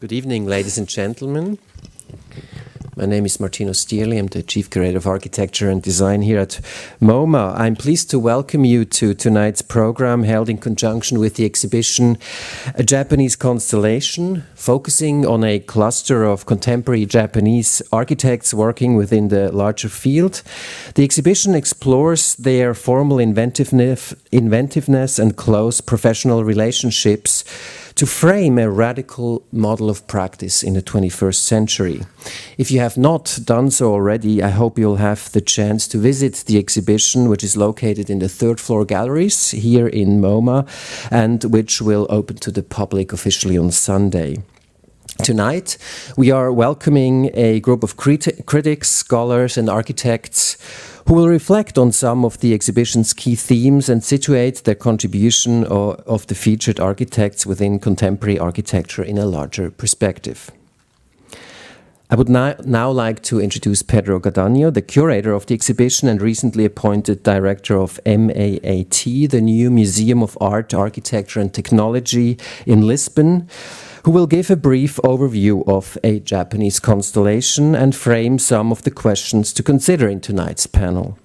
Good evening, ladies and gentlemen. My name is Martino Stierli. I'm the Chief Curator of Architecture and Design here at MoMA. I'm pleased to welcome you to tonight's program held in conjunction with the exhibition A Japanese Constellation, focusing on a cluster of contemporary Japanese architects working within the larger field. The exhibition explores their formal inventiveness and close professional relationships to frame a radical model of practice in the 21st century. If you have not done so already, I hope you'll have the chance to visit the exhibition, which is located in the third floor galleries here in MoMA, and which will open to the public officially on Sunday. Tonight, we are welcoming a group of critics, scholars, and architects who will reflect on some of the exhibition's key themes and situate their contribution of the featured architects within contemporary architecture in a larger perspective. I would now like to introduce Pedro Catania, the curator of the exhibition and recently appointed director of MAAT, the new Museum of Art, Architecture and Technology in Lisbon, who will give a brief overview of A Japanese Constellation and frame some of the questions to consider in tonight's panel.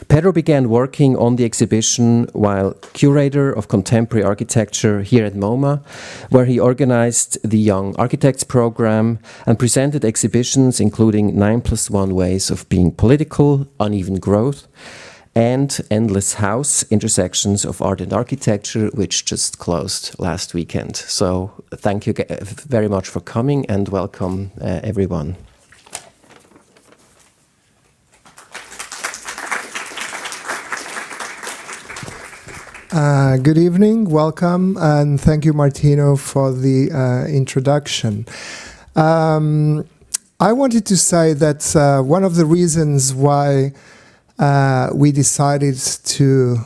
Pedro began working on the exhibition while curator of contemporary architecture here at MoMA, where he organized the Young Architects program and presented exhibitions including 9+1 Ways of Being Political, Uneven Growth, and Endless House, Intersections of Art and Architecture, which just closed last weekend. So thank you very much for coming and welcome everyone. Good evening, welcome, and thank you, Martino, for the introduction. I wanted to say that one of the reasons why we decided to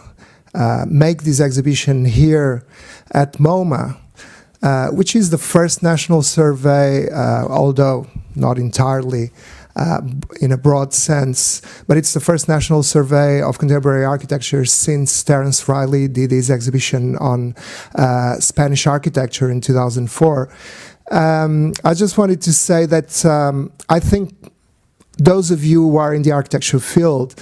make this exhibition here at MoMA, which is the first national survey, although not entirely in a broad sense, but it's the first national survey of contemporary architecture since Terence Riley did his exhibition on Spanish architecture in 2004. I just wanted to say that I think those of you who are in the architecture field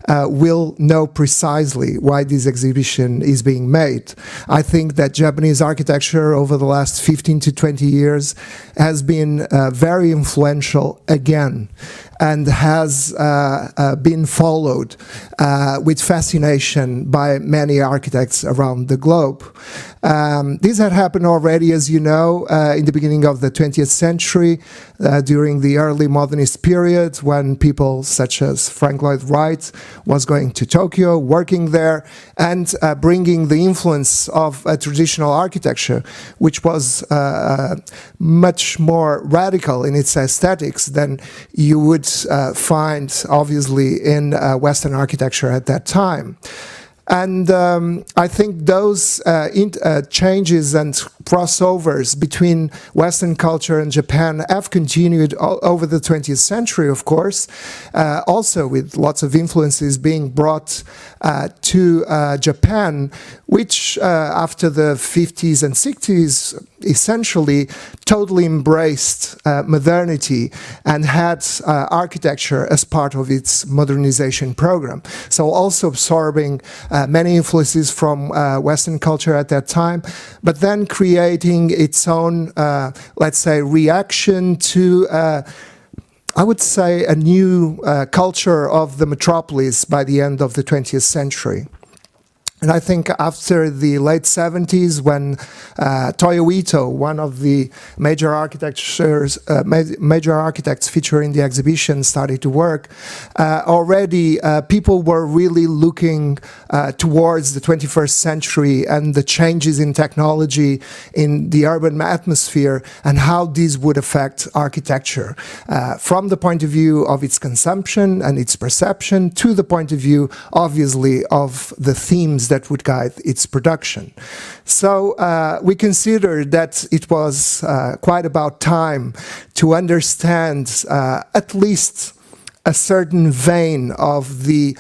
will know precisely why this exhibition is being made. I think that Japanese architecture over the last 15 to 20 years has been very influential again and has been followed with fascination by many architects around the globe. This had happened already, as you know, in the beginning of the 20th century, during the early modernist period, when people such as Frank Lloyd Wright was going to Tokyo, working there, and bringing the influence of a traditional architecture, which was much more radical in its aesthetics than you would find, obviously, in Western architecture at that time. And I think those changes and crossovers between Western culture and Japan have continued over the 20th century, of course, also with lots of influences being brought to Japan, which after the 50s and 60s essentially totally embraced modernity and had architecture as part of its modernization program. So also absorbing many influences from Western culture at that time, but then creating its own, let's say, reaction to I would say a new culture of the metropolis by the end of the 20th century. And I think after the late 70s, when Toyo Ito, one of the major architects featured in the exhibition, started to work, already people were really looking towards the 21st century and the changes in technology in the urban atmosphere and how these would affect architecture from the point of view of its consumption and its perception to the point of view, obviously, of the themes that would guide its production. So we considered that it was quite about time to understand at least a certain vein of the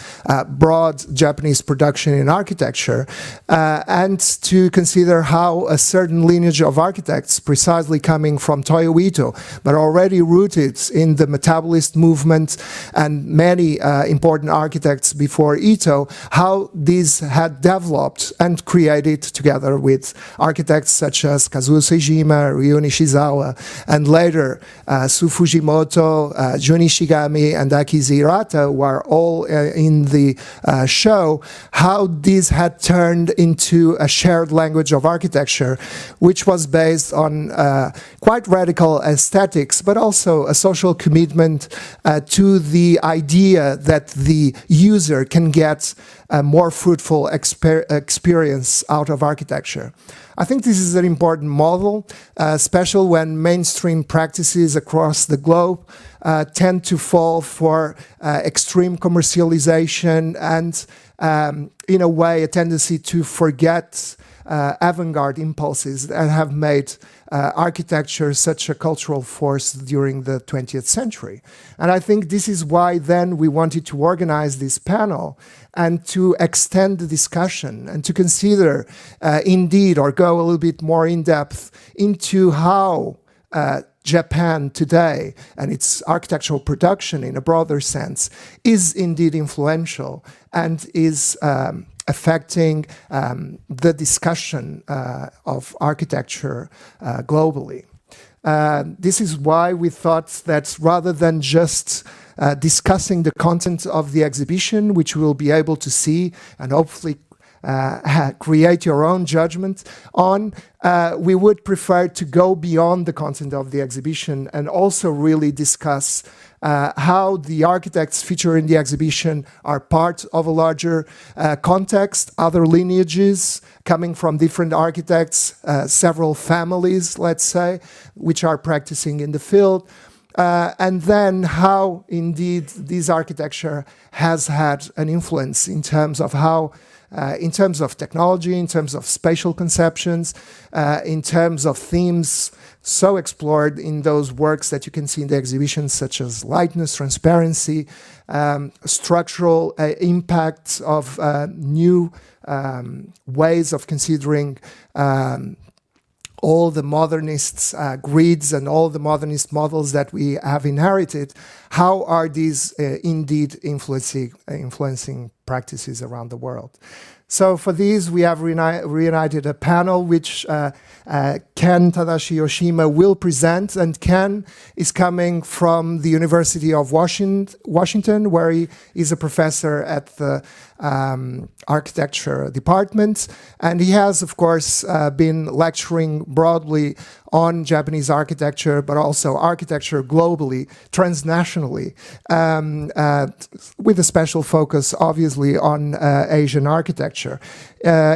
broad Japanese production in architecture, and to consider how a certain lineage of architects, precisely coming from Toyo Ito, but already rooted in the metabolist movement and many important architects before Ito, how these had developed and created together with architects such as Kazuo Seijima, Ryo Nishizawa, and later Su Fujimoto, Jun Ishigami, and Aki Hirata were all in the show, how these had turned into a shared language of architecture, which was based on quite radical aesthetics, but also a social commitment to the idea that the user can get a more fruitful experience out of architecture. I think this is an important model, especially when mainstream practices across the globe tend to fall for extreme commercialization and, in a way, a tendency to forget avant-garde impulses that have made architecture such a cultural force during the 20th century. And I think this is why then we wanted to organize this panel and to extend the discussion and to consider indeed, or go a little bit more in depth into how Japan today and its architectural production in a broader sense is indeed influential and is affecting the discussion of architecture globally. This is why we thought that rather than just discussing the content of the exhibition, which you will be able to see and hopefully create your own judgment on, we would prefer to go beyond the content of the exhibition and also really discuss how the architects featured in the exhibition are part of a larger context, other lineages coming from different architects, several families, let's say, which are practicing in the field. And then how, indeed, this architecture has had an influence in terms of how, in terms of technology, in terms of spatial conceptions, in terms of themes so explored in those works that you can see in the exhibition, such as lightness, transparency, structural impacts of new ways of considering all the modernist grids and all the modernist models that we have inherited. How are these indeed influencing practices around the world? So for these, we have reunited a panel which Ken Tadashi Yoshima will present, and Ken is coming from the University of Washington, where he is a professor at the architecture department, and he has, of course, been lecturing broadly on Japanese architecture, but also architecture globally, transnationally, with a special focus, obviously, on Asian architecture.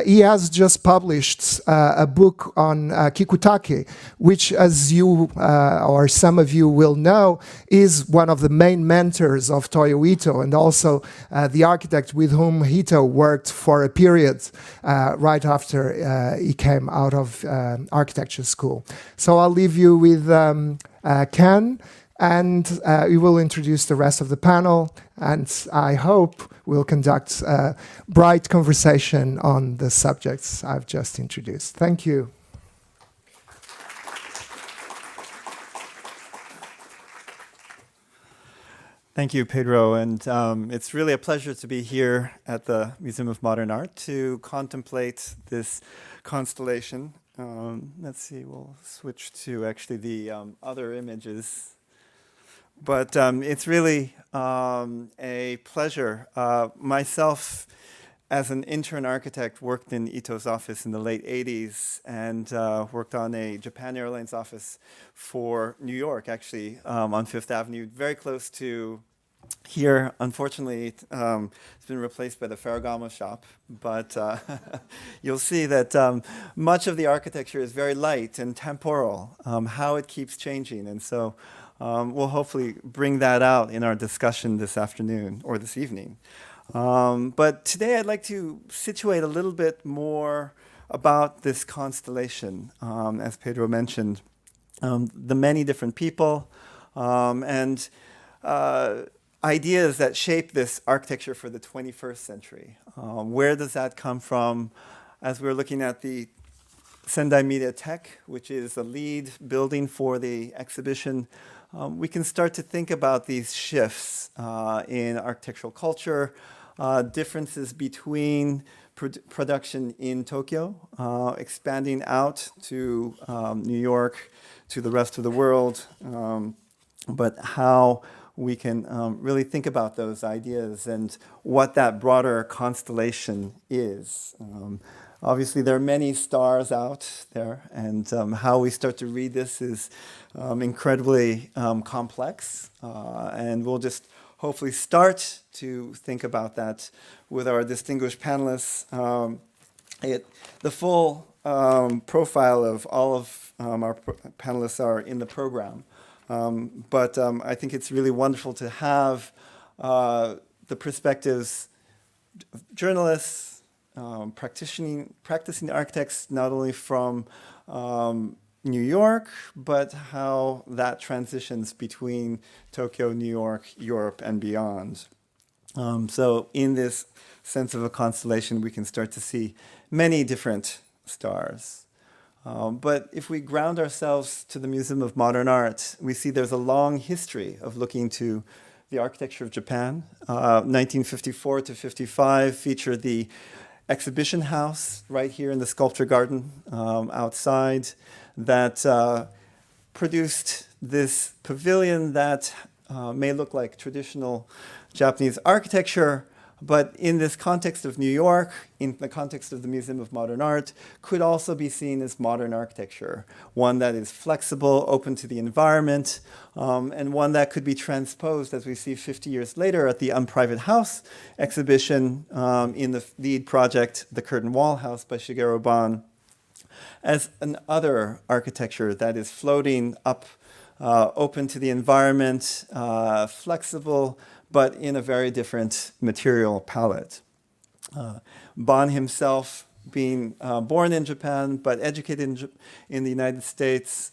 He has just published a book on Kikutake, which, as you or some of you will know, is one of the main mentors of Toyo Ito, and also the architect with whom Ito worked for a period right after he came out of architecture school. So I'll leave you with Ken, and we will introduce the rest of the panel, and I hope we'll conduct a bright conversation on the subjects I've just introduced. Thank you. Thank you, Pedro, and it's really a pleasure to be here at the Museum of Modern Art to contemplate this constellation. Let's see, we'll switch to actually the other images. But it's really a pleasure. Myself, as an intern architect, worked in Ito's office in the late 80s and worked on a Japan Airlines office for New York, actually, on Fifth Avenue, very close to here. Unfortunately, it's been replaced by the Ferragamo shop, but you'll see that much of the architecture is very light and temporal, how it keeps changing. And so we'll hopefully bring that out in our discussion this afternoon or this evening. But today I'd like to situate a little bit more about this constellation, as Pedro mentioned, the many different people. And ideas that shape this architecture for the 21st century. Where does that come from? As we're looking at the Sendai Media Tech, which is the lead building for the exhibition, we can start to think about these shifts in architectural culture, differences between production in Tokyo, expanding out to New York, to the rest of the world, but how we can really think about those ideas and what that broader constellation is. Obviously, there are many stars out there, and how we start to read this is incredibly complex, and we'll just hopefully start to think about that with our distinguished panelists. The full profile of all of our panelists are in the program, but I think it's really wonderful to have the perspectives of journalists, practicing architects, not only from New York, but how that transitions between Tokyo, New York, Europe, and beyond. So in this sense of a constellation, we can start to see many different stars. But if we ground ourselves to the Museum of Modern Art, we see there's a long history of looking to the architecture of Japan. 1954 to 55 featured the exhibition house right here in the sculpture garden outside that produced this pavilion that may look like traditional Japanese architecture, but in this context of New York, in the context of the Museum of Modern Art, could also be seen as modern architecture, one that is flexible, open to the environment, and one that could be transposed, as we see 50 years later at the Unprivate House exhibition in the lead project, The Curtain Wall House by Shigeru Ban, as an other architecture that is floating up, open to the environment, flexible, but in a very different material palette. Ban himself, being born in Japan but educated in the United States,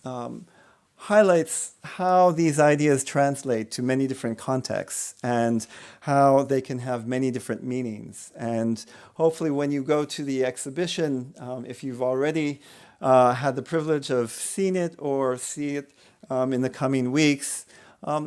highlights how these ideas translate to many different contexts and how they can have many different meanings. And hopefully when you go to the exhibition, if you've already had the privilege of seeing it or see it in the coming weeks,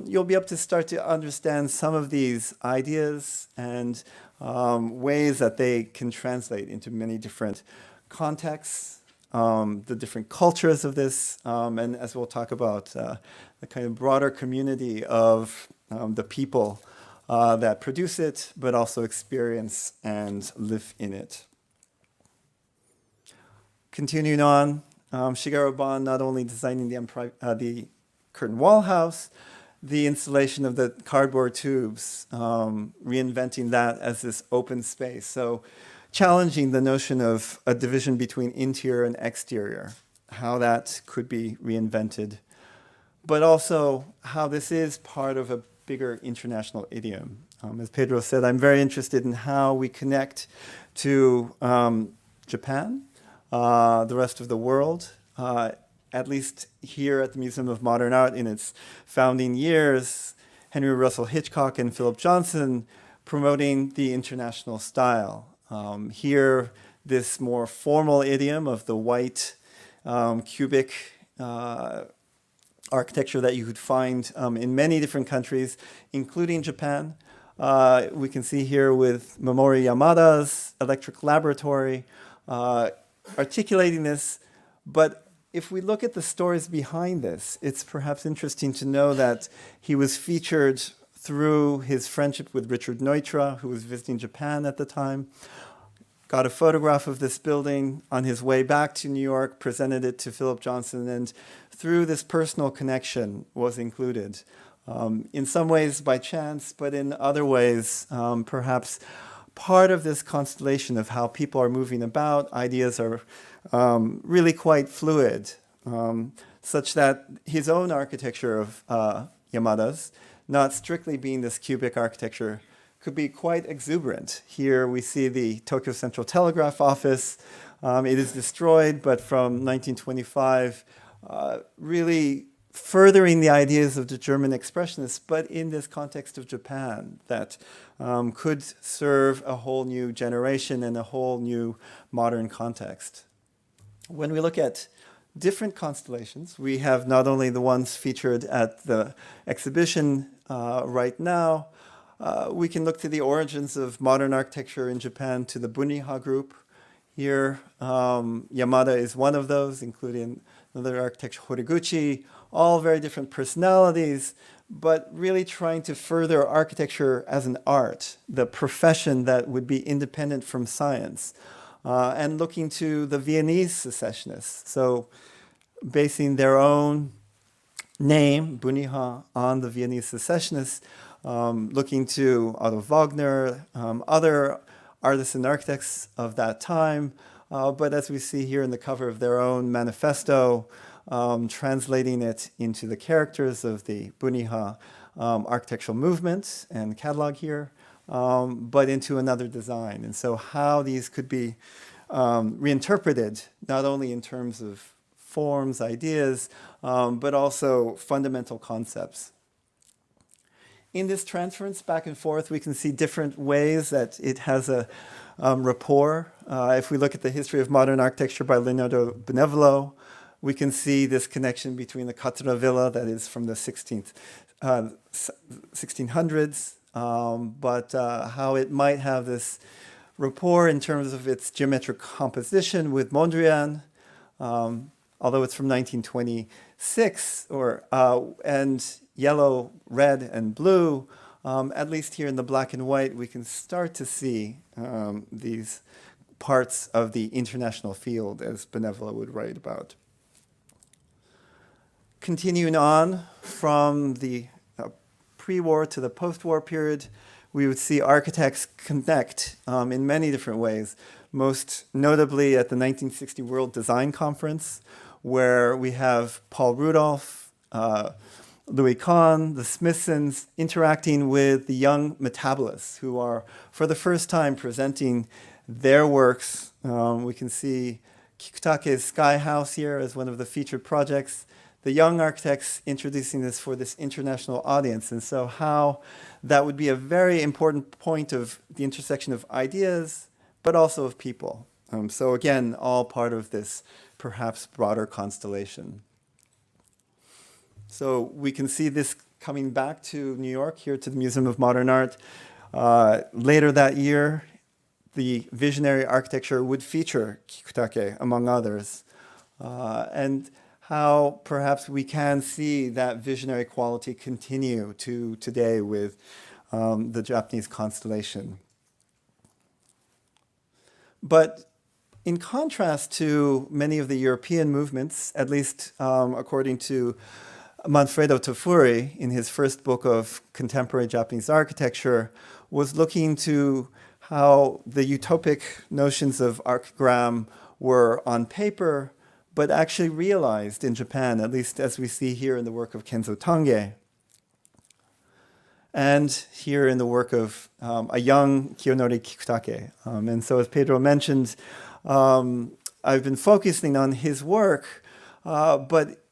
you'll be able to start to understand some of these ideas and ways that they can translate into many different contexts, the different cultures of this, and as we'll talk about, the kind of broader community of the people that produce it, but also experience and live in it. Continuing on, Shigeru Ban not only designing the Curtain Wall House, the installation of the cardboard tubes, reinventing that as this open space. So challenging the notion of a division between interior and exterior, how that could be reinvented, but also how this is part of a bigger international idiom. As Pedro said, I'm very interested in how we connect to Japan, the rest of the world, at least here at the Museum of Modern Art in its founding years, Henry Russell Hitchcock and Philip Johnson promoting the international style. Here, this more formal idiom of the white cubic architecture that you could find in many different countries, including Japan. We can see here with Mamoru Yamada's Electric Laboratory articulating this, but if we look at the stories behind this, it's perhaps interesting to know that he was featured through his friendship with Richard Neutra, who was visiting Japan at the time, got a photograph of this building on his way back to New York, presented it to Philip Johnson, and through this personal connection was included. In some ways by chance, but in other ways, perhaps part of this constellation of how people are moving about, ideas are really quite fluid, such that his own architecture of Yamada's, not strictly being this cubic architecture, could be quite exuberant. Here we see the Tokyo Central Telegraph office. It is destroyed, but from 1925, really furthering the ideas of the German expressionists, but in this context of Japan that could serve a whole new generation and a whole new modern context. When we look at different constellations, we have not only the ones featured at the exhibition right now, we can look to the origins of modern architecture in Japan to the Buniha group. Here, Yamada is one of those, including another architect, Horiguchi, all very different personalities, but really trying to further architecture as an art, the profession that would be independent from science, and looking to the Viennese secessionists. So basing their own name, Buniha, on the Viennese secessionists, looking to Otto Wagner, other artists and architects of that time, but as we see here in the cover of their own manifesto, translating it into the characters of the Buniha architectural movement and catalog here, but into another design. And so how these could be reinterpreted, not only in terms of forms, ideas, but also fundamental concepts. In this transference back and forth, we can see different ways that it has a rapport. If we look at the history of modern architecture by Leonardo Benevolo, we can see this connection between the Katra villa that is from the 1600s, but how it might have this rapport in terms of its geometric composition with Mondrian, although it's from 1926, and yellow, red, and blue, at least here in the black and white, we can start to see these parts of the international field, as Benevolo would write about. Continuing on from the pre-war to the post-war period, we would see architects connect in many different ways, most notably at the 1960 World Design Conference, where we have Paul Rudolph, Louis Kahn, the Smithsons interacting with the young metabolists who are, for the first time, presenting their works. We can see Kikutake's Sky House here as one of the featured projects. The young architects introducing this for this international audience. And so how that would be a very important point of the intersection of ideas, but also of people. So again, all part of this perhaps broader constellation. So we can see this coming back to New York, here to the Museum of Modern Art. Later that year, the visionary architecture would feature Kikutake, among others. And how perhaps we can see that visionary quality continue to today with the Japanese constellation. But in contrast to many of the European movements, at least according to Manfredo Tofuri in his first book of contemporary Japanese architecture, was looking to how the utopic notions of archigram were on paper, but actually realized in Japan, at least as we see here in the work of Kenzo Tange, and here in the work of a young Kiyonori Kikutake. And so as Pedro mentioned, I've been focusing on his work, but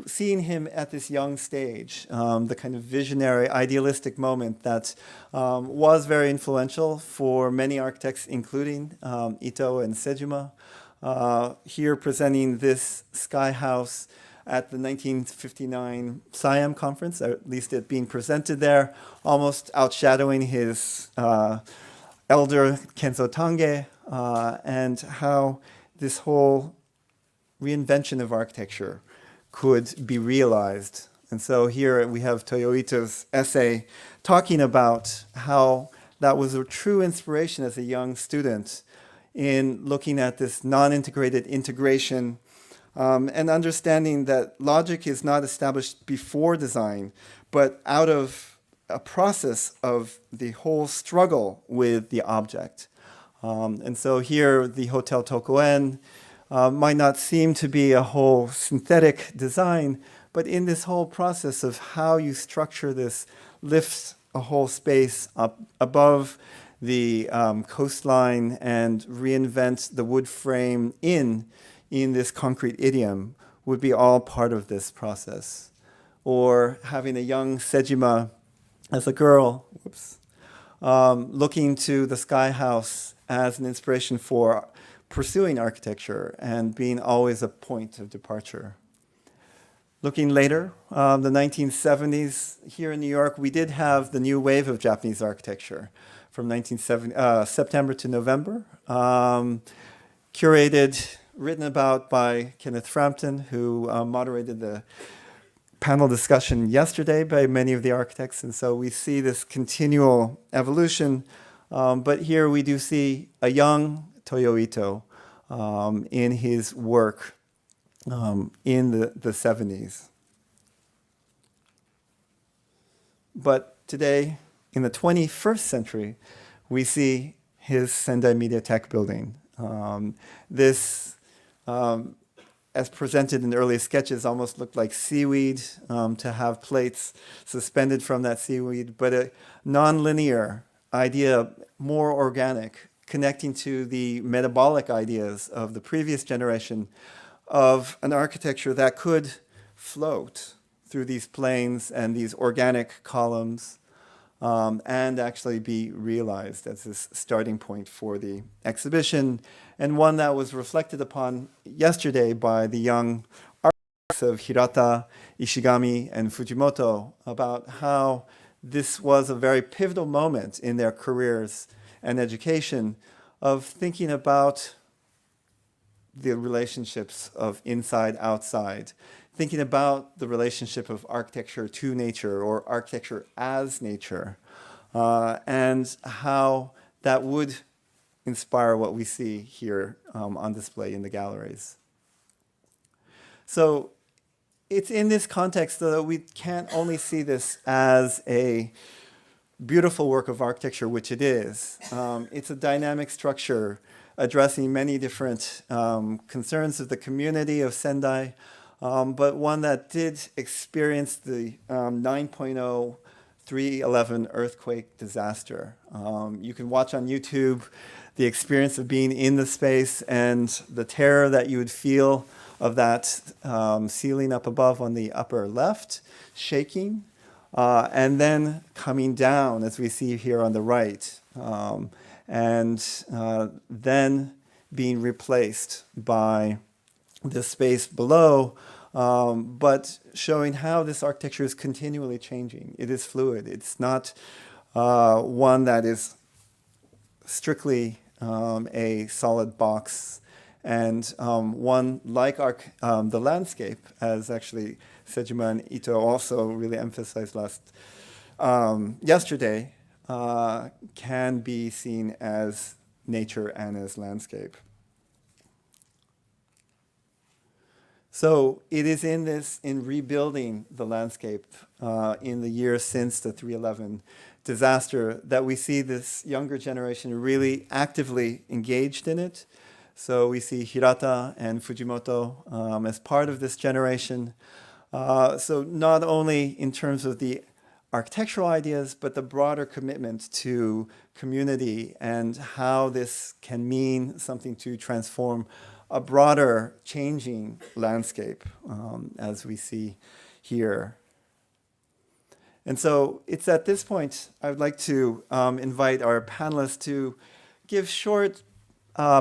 seeing him at this young stage, the kind of visionary, idealistic moment that was very influential for many architects, including Ito and Sejima. Here presenting this Sky House at the 1959 Siam conference, at least it being presented there, almost outshadowing his elder Kenzo Tange, and how this whole reinvention of architecture could be realized. And so here we have Toyo Ito's essay talking about how that was a true inspiration as a young student in looking at this non-integrated integration and understanding that logic is not established before design, but out of a process of the whole struggle with the object. And so here, the Hotel Tokoen might not seem to be a whole synthetic design, but in this whole process of how you structure this lifts a whole space up above the coastline and reinvent the wood frame in this concrete idiom would be all part of this process. or having a young Sejima as a girl, looking to the Sky House as an inspiration for pursuing architecture and being always a point of departure. Looking later, the 1970s, here in New York, we did have the new wave of Japanese architecture from September to November, curated, written about by Kenneth Frampton, who moderated the panel discussion yesterday by many of the architects. And so we see this continual evolution. But here we do see a young Toyo Ito in his work in the 70s. But today, in the 21st century, we see his Sendai Mediatek building. This, as presented in early sketches, almost looked like seaweed, to have plates suspended from that seaweed, but a non-linear idea, more organic, connecting to the metabolic ideas of the previous generation of an architecture that could float through these planes and these organic columns, and actually be realized as this starting point for the exhibition, and one that was reflected upon yesterday by the young architects of Hirata, Ishigami, and Fujimoto about how this was a very pivotal moment in their careers and education of thinking about the relationships of inside, outside, thinking about the relationship of architecture to nature or architecture as nature, and how that would inspire what we see here on display in the galleries. So it's in this context that we can't only see this as a beautiful work of architecture, which it is. It's a dynamic structure addressing many different concerns of the community of Sendai, but one that did experience the 9.0 3/11 earthquake disaster. You can watch on YouTube the experience of being in the space and the terror that you would feel of that ceiling up above on the upper left, shaking, and then coming down, as we see here on the right, and then being replaced by the space below, but showing how this architecture is continually changing. It is fluid. It's not one that is strictly a solid box, and one like the landscape, as actually Sejima and Ito also really emphasized yesterday, can be seen as nature and as landscape. So it is in rebuilding the landscape in the years since the 3/11 disaster that we see this younger generation really actively engaged in it. So we see Hirata and Fujimoto as part of this generation. So not only in terms of the architectural ideas, but the broader commitment to community and how this can mean something to transform a broader changing landscape, as we see here. And so it's at this point I would like to invite our panelists to give short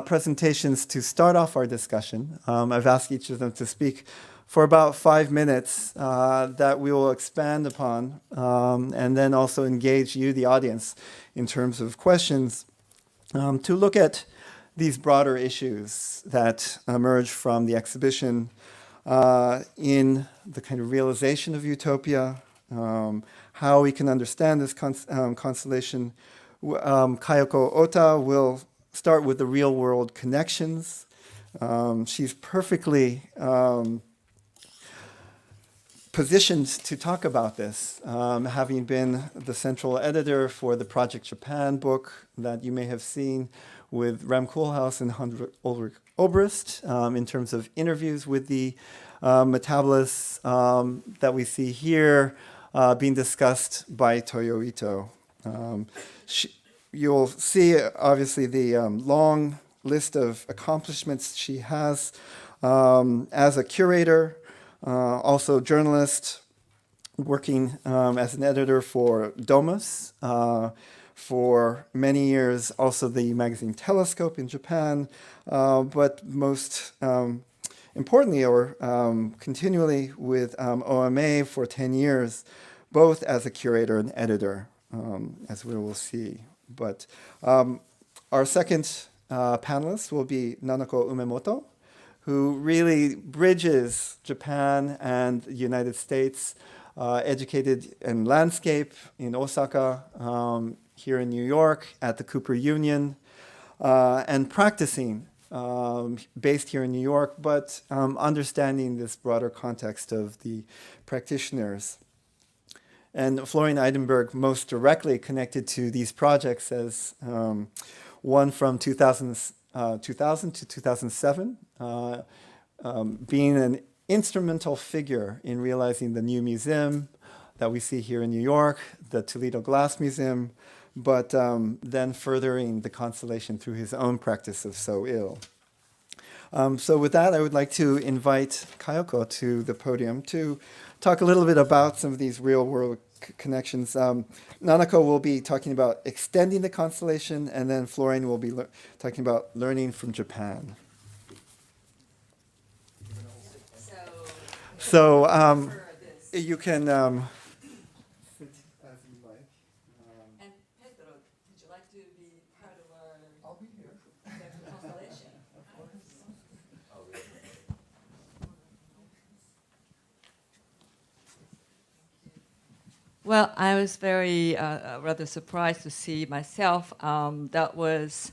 presentations to start off our discussion. I've asked each of them to speak for about 5 minutes that we will expand upon, and then also engage you, the audience, in terms of questions to look at these broader issues that emerge from the exhibition in the kind of realization of utopia, how we can understand this constellation. Kayoko Ota will start with the real-world connections. She's perfectly positioned to talk about this, having been the central editor for the Project Japan book that you may have seen with Rem Koolhaas and Ulrich Obrist, in terms of interviews with the metabolists that we see here being discussed by Toyo Ito. You'll see, obviously, the long list of accomplishments she has as a curator, also journalist, working as an editor for Domus, for many years also the magazine Telescope in Japan, but most importantly or continually with OMA for 10 years, both as a curator and editor, as we will see. But our second panelist will be Nanako Umemoto, who really bridges Japan and the United States, educated in landscape in Osaka, here in New York at the Cooper Union, and practicing based here in New York, but understanding this broader context of the practitioners. And Florian Eidenberg most directly connected to these projects as one from 2000 to 2007, being an instrumental figure in realizing the new museum that we see here in New York, the Toledo Glass Museum, but then furthering the constellation through his own practice of So-Il. So with that, I would like to invite Kayoko to the podium to talk a little bit about some of these real-world connections. Nanako will be talking about extending the constellation, and then Florian will be talking about learning from Japan. So you can sit as you like. And Pedro, would you like to be part of our I'll be here. constellation? Well, I was very rather surprised to see myself. That was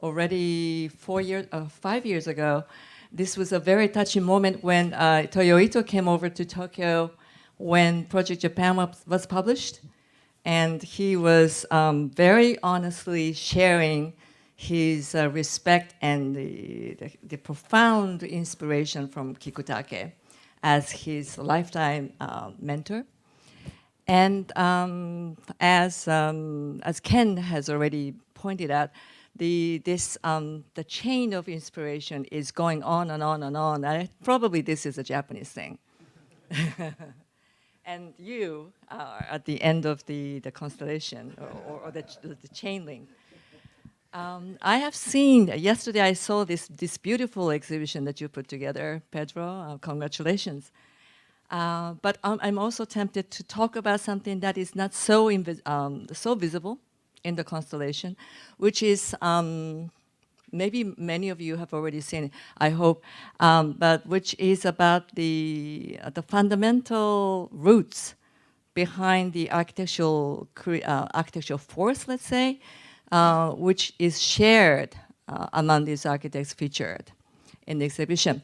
already 5 years ago. This was a very touching moment when Toyo Ito came over to Tokyo when Project Japan was published. And he was very honestly sharing his respect and the profound inspiration from Kikutake as his lifetime mentor. And as Ken has already pointed out, the chain of inspiration is going on and on and on. Probably this is a Japanese thing. And you are at the end of the constellation or the chain link. I have seen, yesterday I saw this beautiful exhibition that you put together, Pedro, congratulations. But I'm also tempted to talk about something that is not so visible in the constellation, which is maybe many of you have already seen it, I hope, but which is about the fundamental roots behind the architectural force, let's say, which is shared among these architects featured in the exhibition.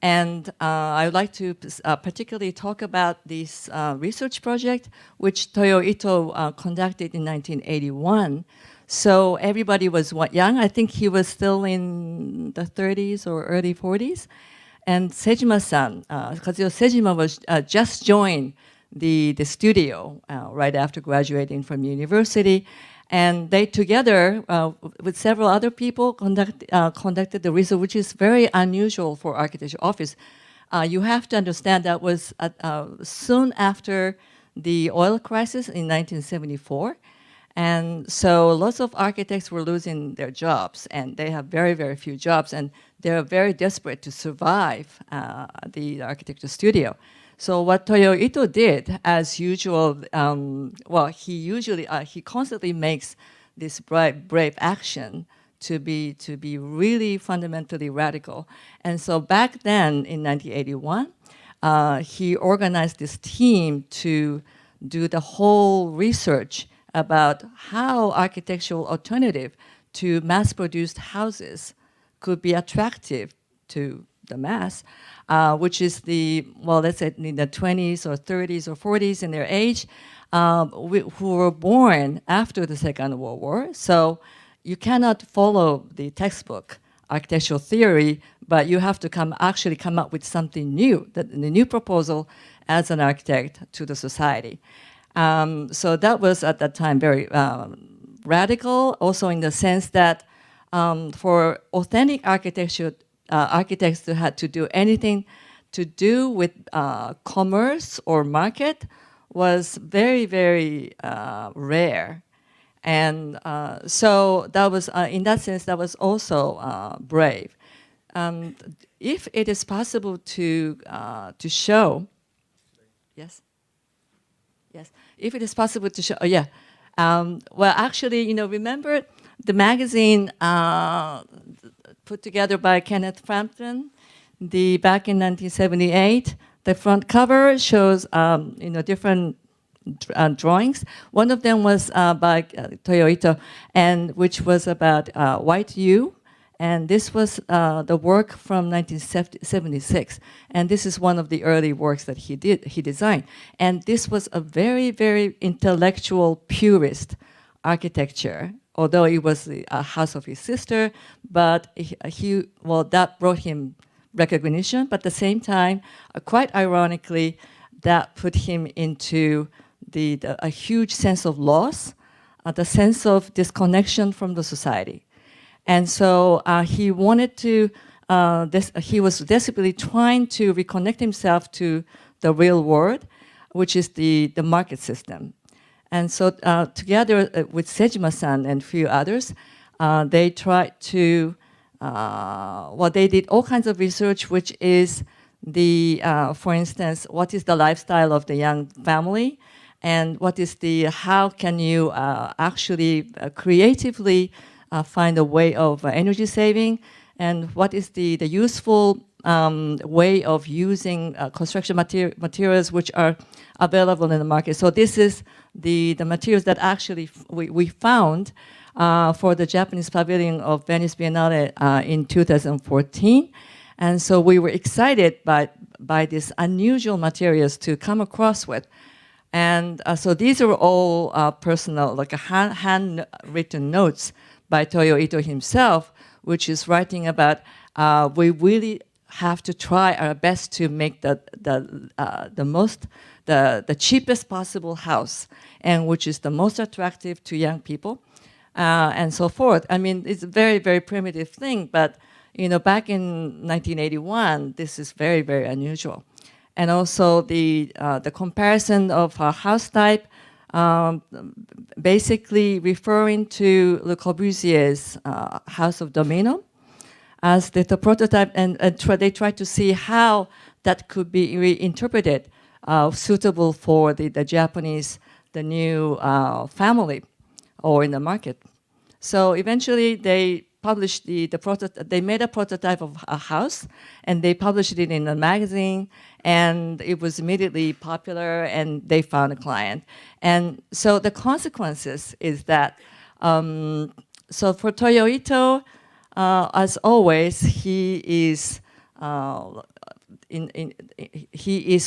And I would like to particularly talk about this research project, which Toyo Ito conducted in 1981. So everybody was young. I think he was still in the 30s or early 40s. And Sejima-san, Kazuyo Sejima was just joined the studio right after graduating from university. And they together, with several other people, conducted the research, which is very unusual for architecture office. You have to understand that was soon after the oil crisis in 1974. And so lots of architects were losing their jobs, and they have very, very few jobs, and they're very desperate to survive the architecture studio. So what Toyo Ito did, as usual, he constantly makes this brave action to be really fundamentally radical. And so back then in 1981, he organized this team to do the whole research about how architectural alternative to mass-produced houses could be attractive to the mass, which is let's say in the 20s or 30s or 40s in their age, who were born after the Second World War. So you cannot follow the textbook architectural theory, but you have to actually come up with something new, the new proposal as an architect to the society. So that was at that time very radical, also in the sense that for authentic architecture, architects to have to do anything to do with commerce or market was very, very rare. And so that was, in that sense, that was also brave. If it is possible to show, yes, yes, if it is possible to show, oh yeah, well, actually, you know, remember the magazine put together by Kenneth Frampton, back in 1978. The front cover shows, you know, different drawings. One of them was by Toyo Ito, and which was about white U, and this was the work from 1976. And this is one of the early works that he designed. And this was a very, very intellectual, purist architecture, although it was a house of his sister, but well, that brought him recognition, but at the same time, quite ironically, that put him into a huge sense of loss, the sense of disconnection from the society. And so he wanted to, he was desperately trying to reconnect himself to the real world, which is the market system. And so together with Sejima-san and a few others, they tried to, well, they did all kinds of research, which is for instance, what is the lifestyle of the young family? And what is how can you actually creatively find a way of energy saving? And what is the useful way of using construction materials which are available in the market? So this is the materials that actually we found for the Japanese pavilion of Venice Biennale in 2014. And so we were excited by these unusual materials to come across with. And so these are all personal, like handwritten notes by Toyo Ito himself, which is writing about we really have to try our best to make the cheapest possible house, and which is the most attractive to young people, and so forth. I mean, it's a very, very primitive thing, but you know, back in 1981, this is very, very unusual. And also the comparison of house type, basically referring to Le Corbusier's House of Domino as the prototype, and they tried to see how that could be reinterpreted, suitable for the Japanese, the new family, or in the market. So eventually they published the prototype. They made a prototype of a house, and they published it in a magazine, and it was immediately popular, and they found a client. And so the consequences is that, so for Toyo Ito, as always, he is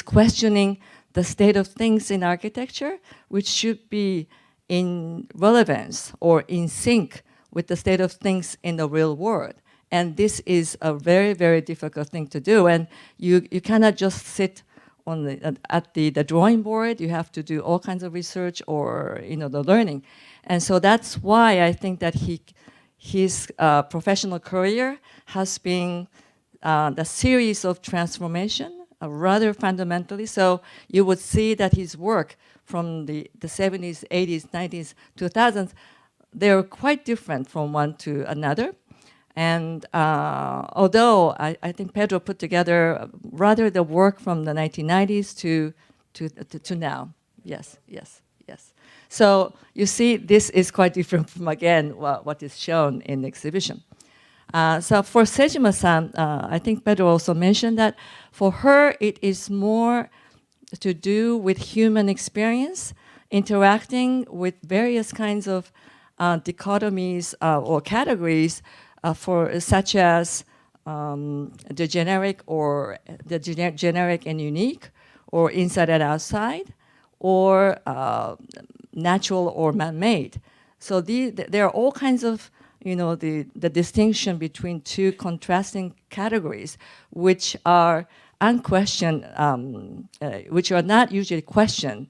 questioning the state of things in architecture, which should be in relevance or in sync with the state of things in the real world. And this is a very, very difficult thing to do. And you cannot just sit on at the drawing board. You have to do all kinds of research or the learning. And so that's why I think that his professional career has been the series of transformation, rather fundamentally. So you would see that his work from the 70s, 80s, 90s, 2000s, they're quite different from one to another. And although I think Pedro put together rather the work from the 1990s to now. Yes, yes, yes. So you see, this is quite different from, again, what is shown in the exhibition. So for Sejima-san, I think Pedro also mentioned that for her, it is more to do with human experience, interacting with various kinds of dichotomies or categories such as the generic or the generic and unique, or inside and outside, or natural or man-made. So there are all kinds of the distinction between two contrasting categories, which are unquestioned, which are not usually questioned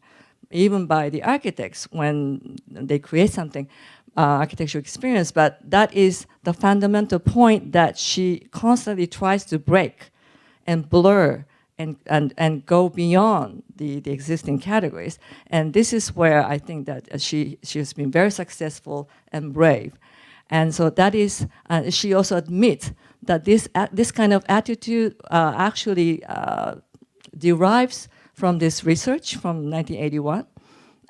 even by the architects when they create something, architectural experience, but that is the fundamental point that she constantly tries to break and blur and go beyond the existing categories. And this is where I think that she has been very successful and brave. And so that is, she also admits that this kind of attitude actually derives from this research from 1981.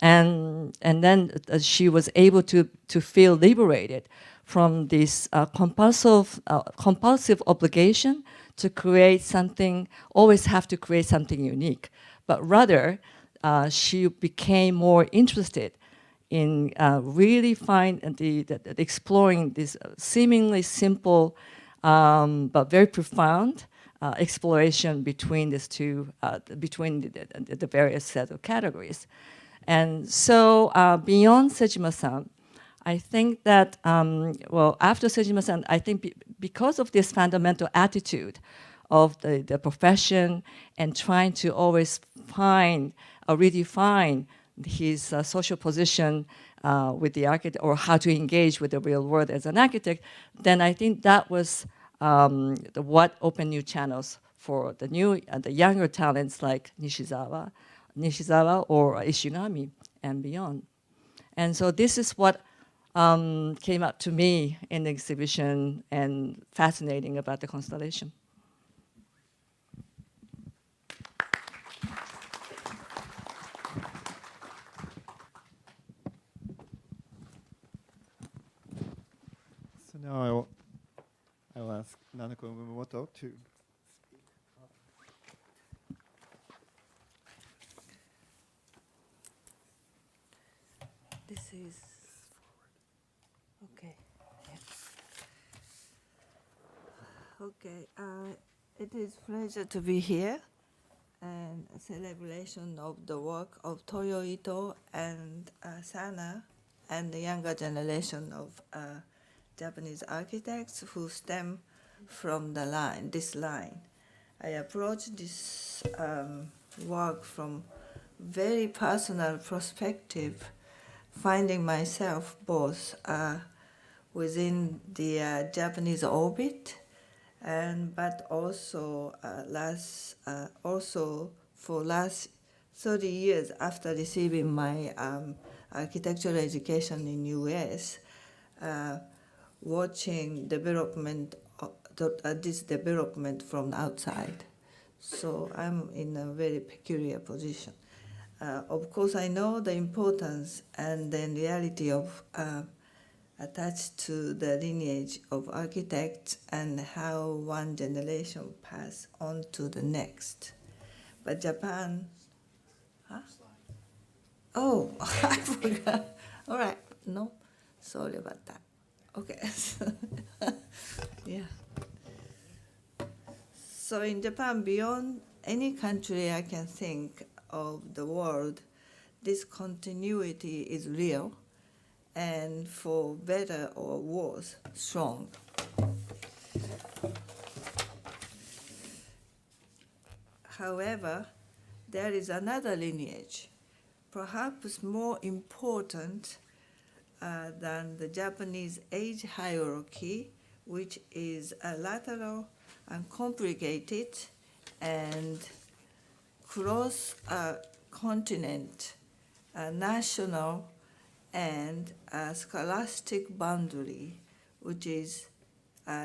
And then she was able to feel liberated from this compulsive obligation to create something, always have to create something unique. But rather, she became more interested in really exploring this seemingly simple but very profound exploration between these two, between the various set of categories. And so beyond Sejima-san, I think that, well, after Sejima-san, I think because of this fundamental attitude of the profession and trying to always find or redefine his social position with the architect, or how to engage with the real world as an architect, then I think that was what opened new channels for the new, the younger talents like Nishizawa or Ishigami and beyond. And so this is what came up to me in the exhibition and fascinating about the constellation. So now I'll ask Nanako Umemoto to speak. This is okay. Okay. It is pleasure to be here and a celebration of the work of Toyo Ito and Sana and the younger generation of Japanese architects who stem from this line. I approach this work from very personal perspective, finding myself both within the Japanese orbit, but also for last 30 years after receiving my architectural education in U.S., watching development this development from outside. So I'm in a very peculiar position. Of course, I know the importance and the reality of attached to the lineage of architects and how one generation pass on to the next. But Japan, huh? Oh, I forgot. All right, no, sorry about that. Okay, yeah. So in Japan, beyond any country I can think of the world, this continuity is real, and for better or worse, strong. However, there is another lineage, perhaps more important than the Japanese age hierarchy, which is lateral and complicated and cross-continent, national, and scholastic boundary, which is,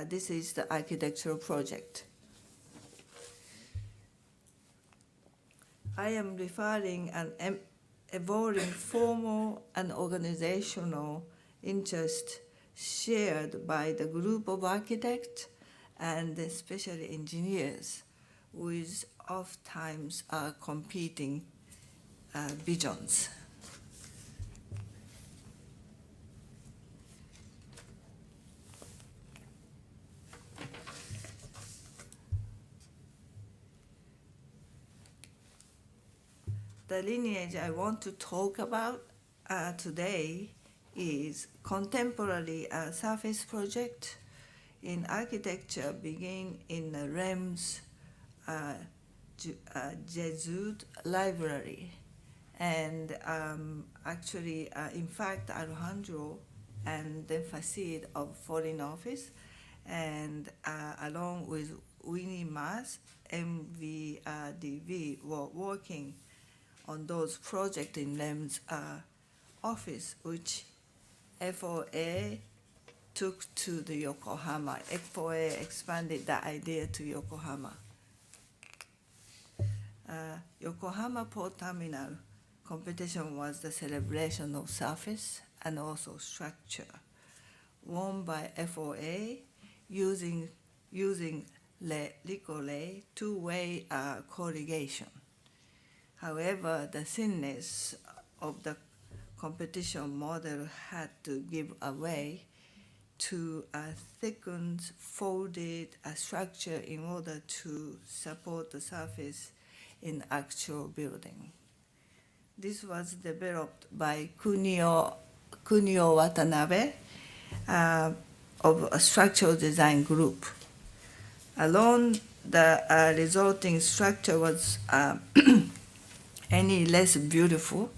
this is the architectural project. I am referring an evolving formal and organizational interest shared by the group of architects and especially engineers with oftentimes competing visions. The lineage I want to talk about today is contemporary surface project in architecture begin in Rem's Jesuit library. And actually, in fact, Alejandro and the facade of Foreign Office, and along with Winnie Mass, MVDV were working on those projects in Lem's office, which FOA took to the Yokohama. FOA expanded the idea to Yokohama. Yokohama Port Terminal competition was the celebration of surface and also structure, won by FOA using Licolay two-way corrugation. However, the thinness of the competition model had to give away to a thickened, folded structure in order to support the surface in actual building. This was developed by Kunio Watanabe of a structural design group. Alone, the resulting structure was any less beautiful.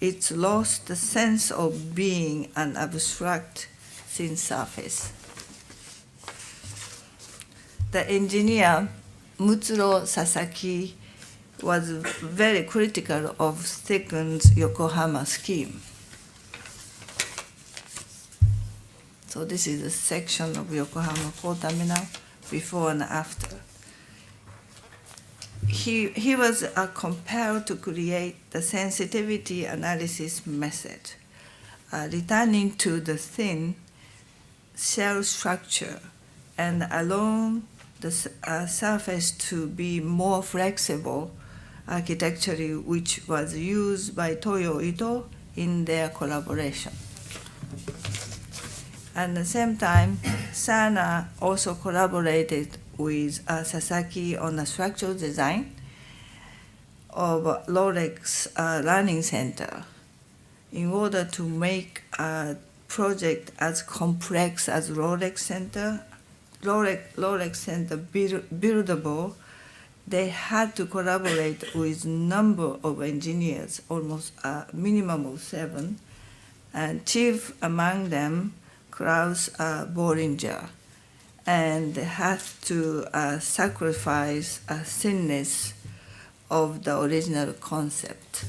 It lost the sense of being an abstract thin surface. The engineer, Mutsuro Sasaki, was very critical of thickened Yokohama scheme. So this is a section of Yokohama Port Terminal before and after. He was compelled to create the sensitivity analysis method, returning to the thin shell structure and allowing the surface to be more flexible architecturally, which was used by Toyo Ito in their collaboration. At the same time, Sana also collaborated with Sasaki on the structural design of Rolex Learning Center in order to make a project as complex as Rolex Center buildable. They had to collaborate with a number of engineers, almost a minimum of 7, and chief among them, Klaus Bollinger, and they had to sacrifice a thinness of the original concept.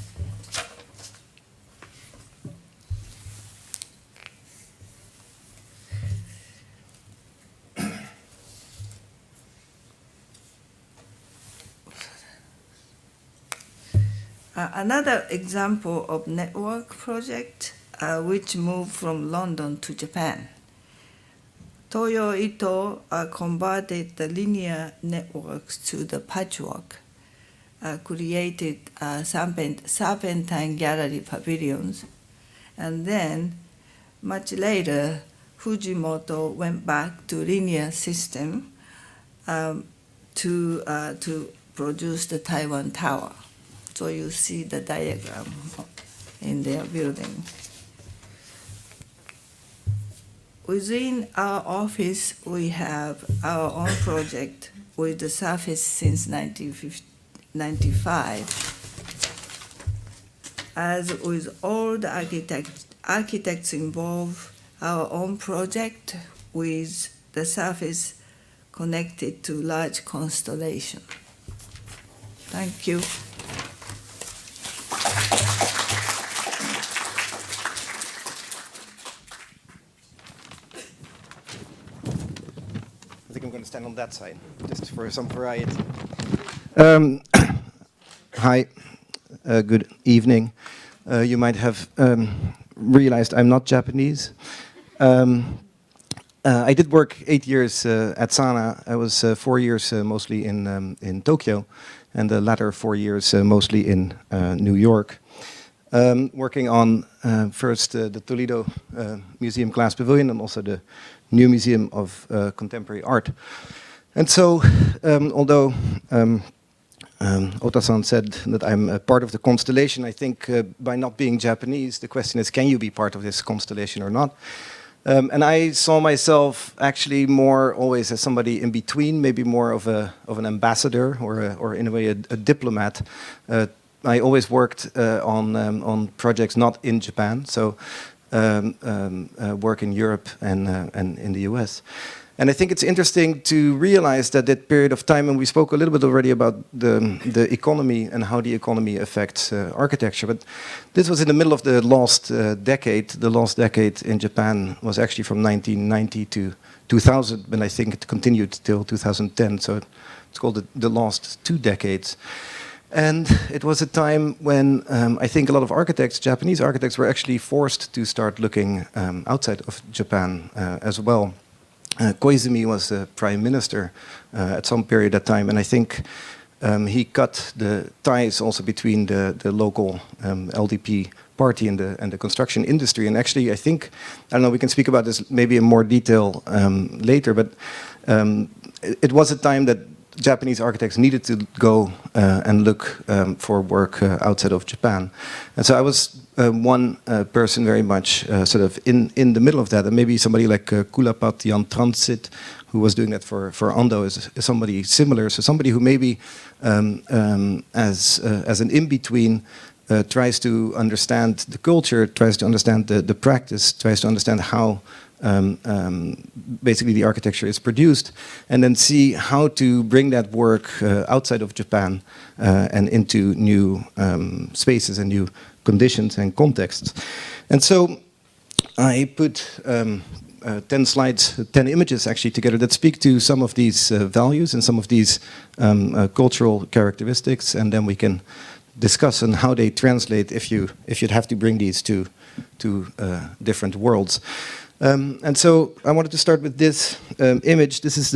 Another example of network project which moved from London to Japan. Toyo Ito converted the linear networks to the patchwork, created serpentine gallery pavilions, and then much later Fujimoto went back to linear system to produce the Taiwan Tower. So you see the diagram in their building. Within our office, we have our own project with the surface since 1995. As with all the architects involved, our own project with the surface connected to large constellation. Thank you. I think I'm going to stand on that side, just for some variety. Hi, good evening. You might have realized I'm not Japanese. I did work 8 years at Sana. I was 4 years mostly in Tokyo, and the latter 4 years mostly in New York. Working on first the Toledo Museum Glass Pavilion and also the New Museum of Contemporary Art. And so, although Ota-san said that I'm a part of the constellation, I think by not being Japanese, the question is, can you be part of this constellation or not? And I saw myself actually more always as somebody in between, maybe more of an ambassador or in a way a diplomat. I always worked on projects not in Japan, so work in Europe and in the US. And I think it's interesting to realize that that period of time, and we spoke a little bit already about the economy and how the economy affects architecture, but this was in the middle of the last decade. The last decade in Japan was actually from 1990 to 2000, and I think it continued till 2010, so it's called the last 2 decades. And it was a time when I think a lot of architects, Japanese architects, were actually forced to start looking outside of Japan as well. Koizumi was the prime minister at some period of time, and I think he cut the ties also between the local LDP party and the construction industry. And actually, I think, I don't know, we can speak about this maybe in more detail later, but it was a time that Japanese architects needed to go and look for work outside of Japan. And so I was one person very much sort of in the middle of that, and maybe somebody like Kulapat Jan Transit, who was doing that for Ando, is somebody similar. So somebody who maybe as an in-between tries to understand the culture, tries to understand the practice, tries to understand how basically the architecture is produced, and then see how to bring that work outside of Japan and into new spaces and new conditions and contexts. And so I put 10 slides, 10 images actually together that speak to some of these values and some of these cultural characteristics, and then we can discuss on how they translate if you'd have to bring these to different worlds. And so I wanted to start with this image. This is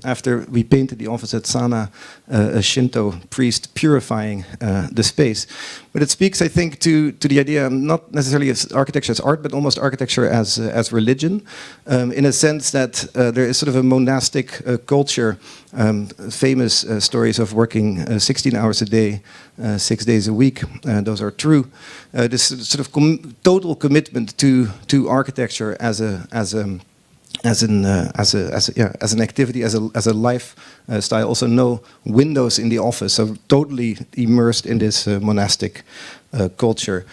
after we painted the office at Sana, a Shinto priest purifying the space. But it speaks, I think, to the idea, not necessarily as architecture as art, but almost architecture as religion, in a sense that there is sort of a monastic culture, famous stories of working 16 hours a day, 6 days a week. Those are true. This sort of total commitment to architecture as an activity, as a lifestyle. Also, no windows in the office, so totally immersed in this monastic culture.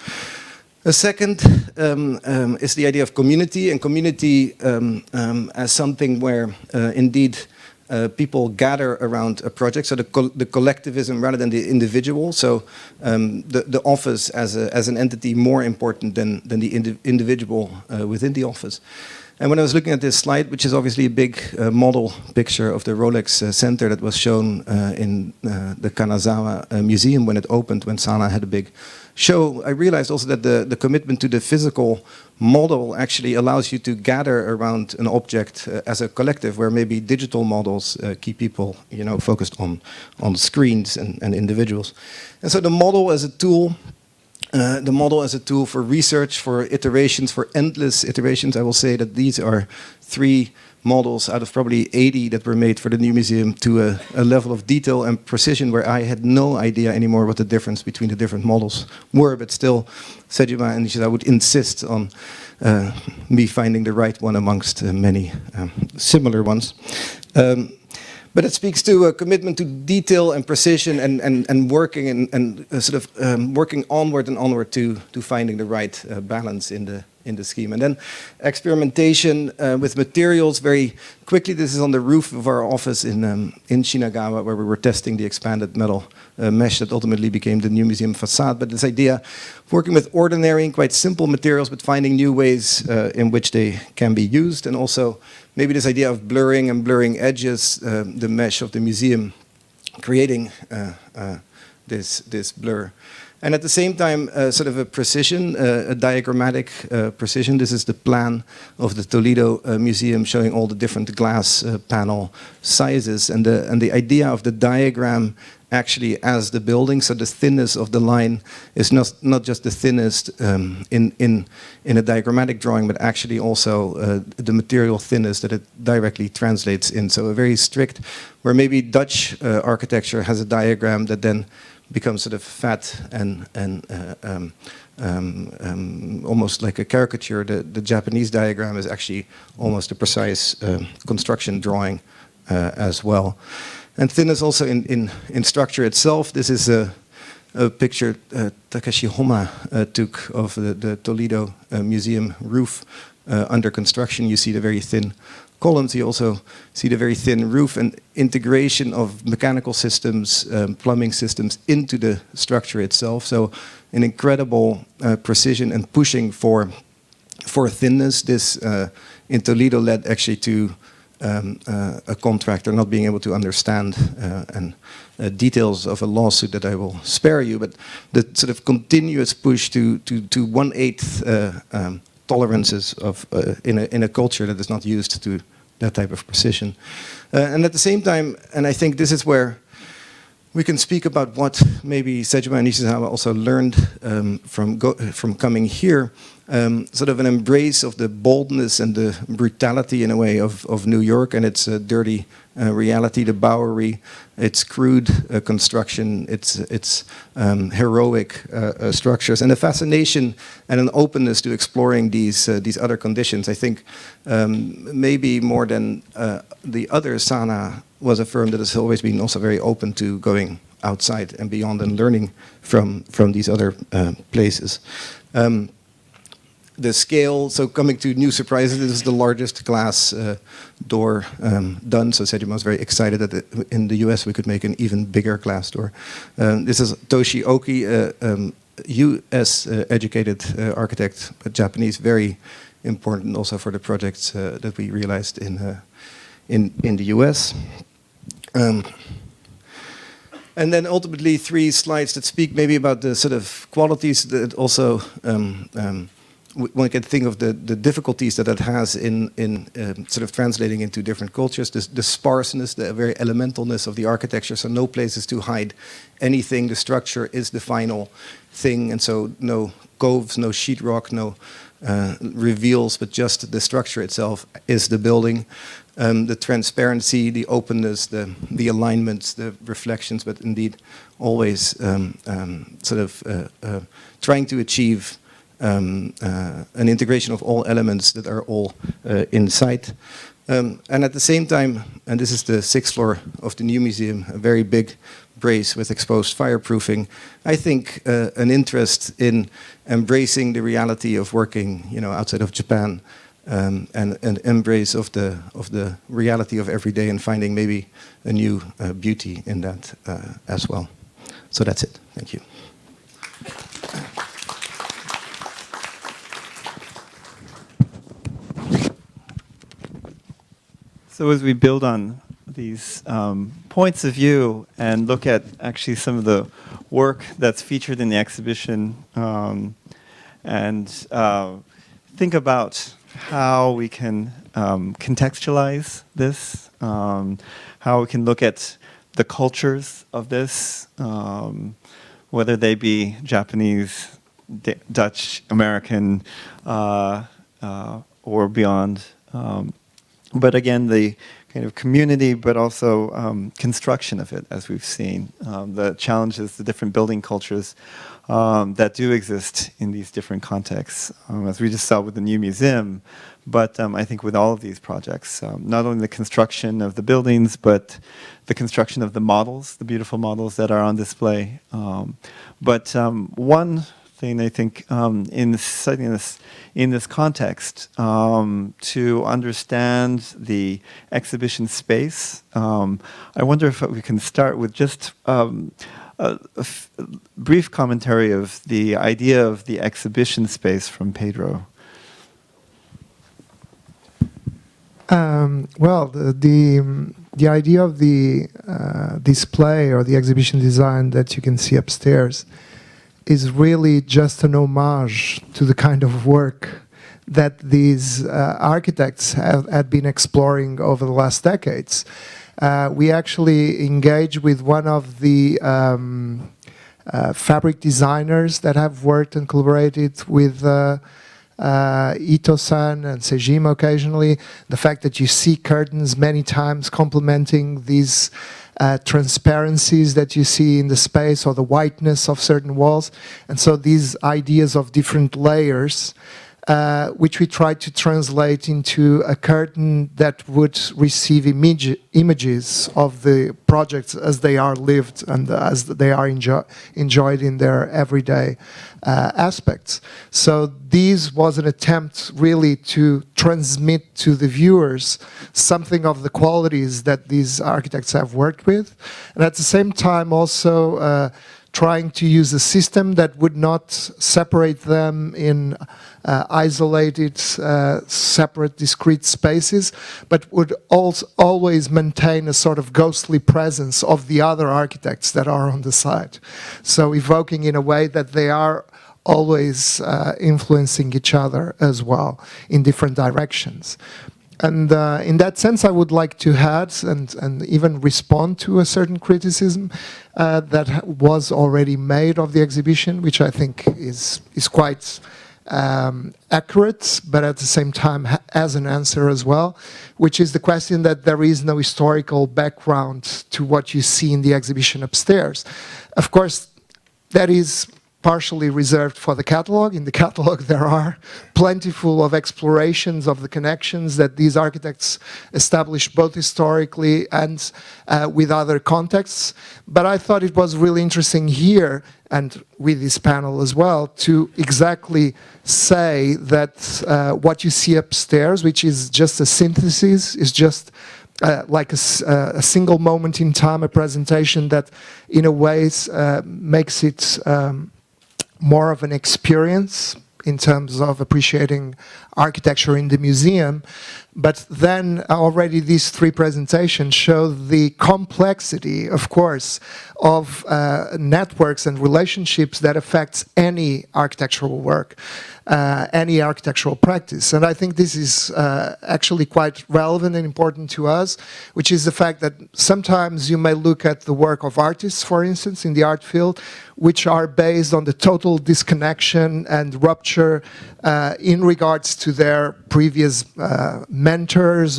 A second is the idea of community, and community as something where indeed people gather around a project, so the collectivism rather than the individual. So the office as an entity more important than the individual within the office. And when I was looking at this slide, which is obviously a big model picture of the Rolex Center that was shown in the Kanazawa Museum when it opened, when Sana had a big show, I realized also that the commitment to the physical model actually allows you to gather around an object as a collective, where maybe digital models keep people, focused on screens and individuals. And so the model as a tool. The model as a tool for research, for iterations, for endless iterations. I will say that these are 3 models out of probably 80 that were made for the new museum to a level of detail and precision where I had no idea anymore what the difference between the different models were. But still, Sejima and Nishida would insist on me finding the right one amongst many similar ones. But it speaks to a commitment to detail and precision and working and sort of working onward and onward to finding the right balance in the scheme. And then experimentation with materials very quickly. This is on the roof of our office in Shinagawa, where we were testing the expanded metal mesh that ultimately became the new museum facade. But this idea of working with ordinary and quite simple materials, but finding new ways in which they can be used, and also maybe this idea of blurring edges, the mesh of the museum, creating this blur. And at the same time, sort of a precision, a diagrammatic precision. This is the plan of the Toledo Museum showing all the different glass panel sizes, and the idea of the diagram actually as the building. So the thinness of the line is not just the thinnest in a diagrammatic drawing, but actually also the material thinness that it directly translates in. So a very strict, where maybe Dutch architecture has a diagram that then becomes sort of fat and almost like a caricature. The Japanese diagram is actually almost a precise construction drawing as well. And thinness also in structure itself. This is a picture Takashi Homa took of the Toledo Museum roof under construction. You see the very thin columns. You also see the very thin roof and integration of mechanical systems, plumbing systems into the structure itself. So an incredible precision and pushing for thinness. This in Toledo led actually to a contractor not being able to understand details of a lawsuit that I will spare you, but the sort of continuous push to 1/8 tolerances of in a culture that is not used to that type of precision. And at the same time, and I think this is where we can speak about what maybe Sejima and Nishizawa also learned from coming here, sort of an embrace of the boldness and the brutality in a way of New York and its dirty reality, the Bowery, its crude construction, its heroic structures, and a fascination and an openness to exploring these other conditions. I think maybe more than the other Sana was a firm that has always been also very open to going outside and beyond and learning from these other places. The scale, so coming to new surprises, this is the largest glass door done. So Sejima was very excited that in the US we could make an even bigger glass door. This is Toshi Oki, US educated architect, a Japanese, very important also for the projects that we realized in the US. And then ultimately 3 slides that speak maybe about the sort of qualities that also one can think of the difficulties that has in sort of translating into different cultures, the sparseness, the very elementalness of the architecture, so no places to hide anything. The structure is the final thing, and so no coves, no sheetrock, no reveals, but just the structure itself is the building. The transparency, the openness, the alignments, the reflections, but indeed always sort of trying to achieve an integration of all elements that are all inside. And at the same time, and this is the 6th floor of the new museum, a very big brace with exposed fireproofing, I think an interest in embracing the reality of working, outside of Japan, and an embrace of the reality of every day and finding maybe a new beauty in that as well. So that's it. Thank you. So as we build on these points of view and look at actually some of the work that's featured in the exhibition, and think about how we can contextualize this, how we can look at the cultures of this, whether they be Japanese, Dutch, American, or beyond. But again, the kind of community, but also construction of it, as we've seen, the challenges, the different building cultures that do exist in these different contexts, as we just saw with the new museum, but I think with all of these projects, not only the construction of the buildings, but the construction of the models, the beautiful models that are on display. But one thing I think in studying this in this context, to understand the exhibition space, I wonder if we can start with just a brief commentary of the idea of the exhibition space from Pedro. Well, the idea of the display or the exhibition design that you can see upstairs is really just an homage to the kind of work that these architects had been exploring over the last decades. We actually engaged with one of the fabric designers that have worked and collaborated with Ito-san and Sejima occasionally. The fact that you see curtains many times complementing these transparencies that you see in the space, or the whiteness of certain walls. And so these ideas of different layers which we tried to translate into a curtain that would receive images of the projects as they are lived and as they are enjoyed in their everyday aspects. So this was an attempt really to transmit to the viewers something of the qualities that these architects have worked with, and at the same time also trying to use a system that would not separate them in isolated, separate, discrete spaces, but would also always maintain a sort of ghostly presence of the other architects that are on the site. So evoking in a way that they are always influencing each other as well in different directions. And in that sense, I would like to add and even respond to a certain criticism that was already made of the exhibition, which I think is quite accurate, but at the same time as an answer as well, which is the question that there is no historical background to what you see in the exhibition upstairs. Of course, that is partially reserved for the catalog. In the catalog there are plentiful of explorations of the connections that these architects established both historically and with other contexts. But I thought it was really interesting here, and with this panel as well, to exactly say that what you see upstairs, which is just a synthesis, is just like a single moment in time, a presentation that in a way makes it more of an experience in terms of appreciating architecture in the museum. But then already these three presentations show the complexity, of course, of networks and relationships that affects any architectural work, any architectural practice. And I think this is actually quite relevant and important to us, which is the fact that sometimes you may look at the work of artists, for instance, in the art field, which are based on the total disconnection and rupture in regards to their previous mentors,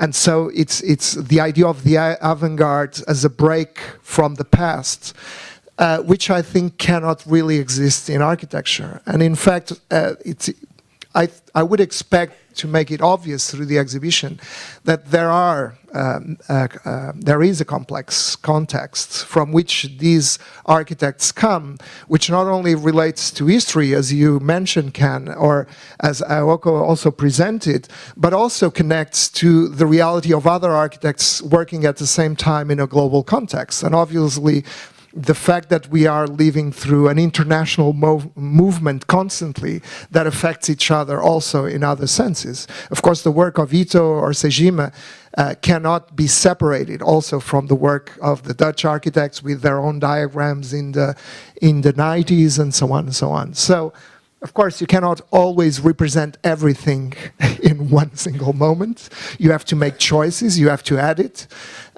and so it's the idea of the avant-garde as a break from the past, which I think cannot really exist in architecture. And in fact, I would expect to make it obvious through the exhibition that there is a complex context from which these architects come, which not only relates to history, as you mentioned, Ken, or as Aoko also presented, but also connects to the reality of other architects working at the same time in a global context. And obviously, the fact that we are living through an international movement constantly that affects each other also in other senses. Of course, the work of Ito or Sejima cannot be separated also from the work of the Dutch architects with their own diagrams in the 90s and so on and so on. So, of course, you cannot always represent everything in one single moment. You have to make choices, you have to edit.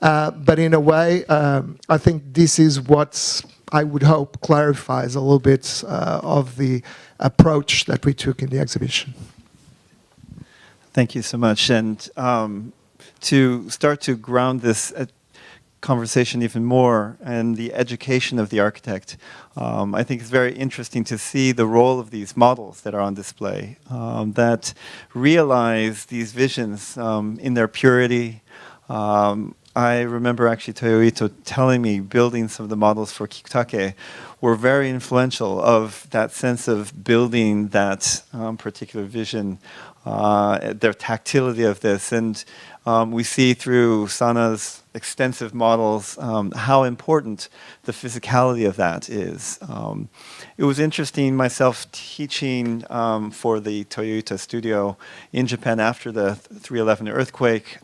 But in a way, I think this is what I would hope clarifies a little bit of the approach that we took in the exhibition. Thank you so much. And to start to ground this conversation even more and the education of the architect, I think it's very interesting to see the role of these models that are on display, that realize these visions in their purity. I remember actually Toyo Ito telling me building some of the models for Kikutake were very influential of that sense of building that particular vision, their tactility of this. And we see through Sana's extensive models how important the physicality of that is. It was interesting myself teaching for the Toyota studio in Japan after the 3/11 earthquake,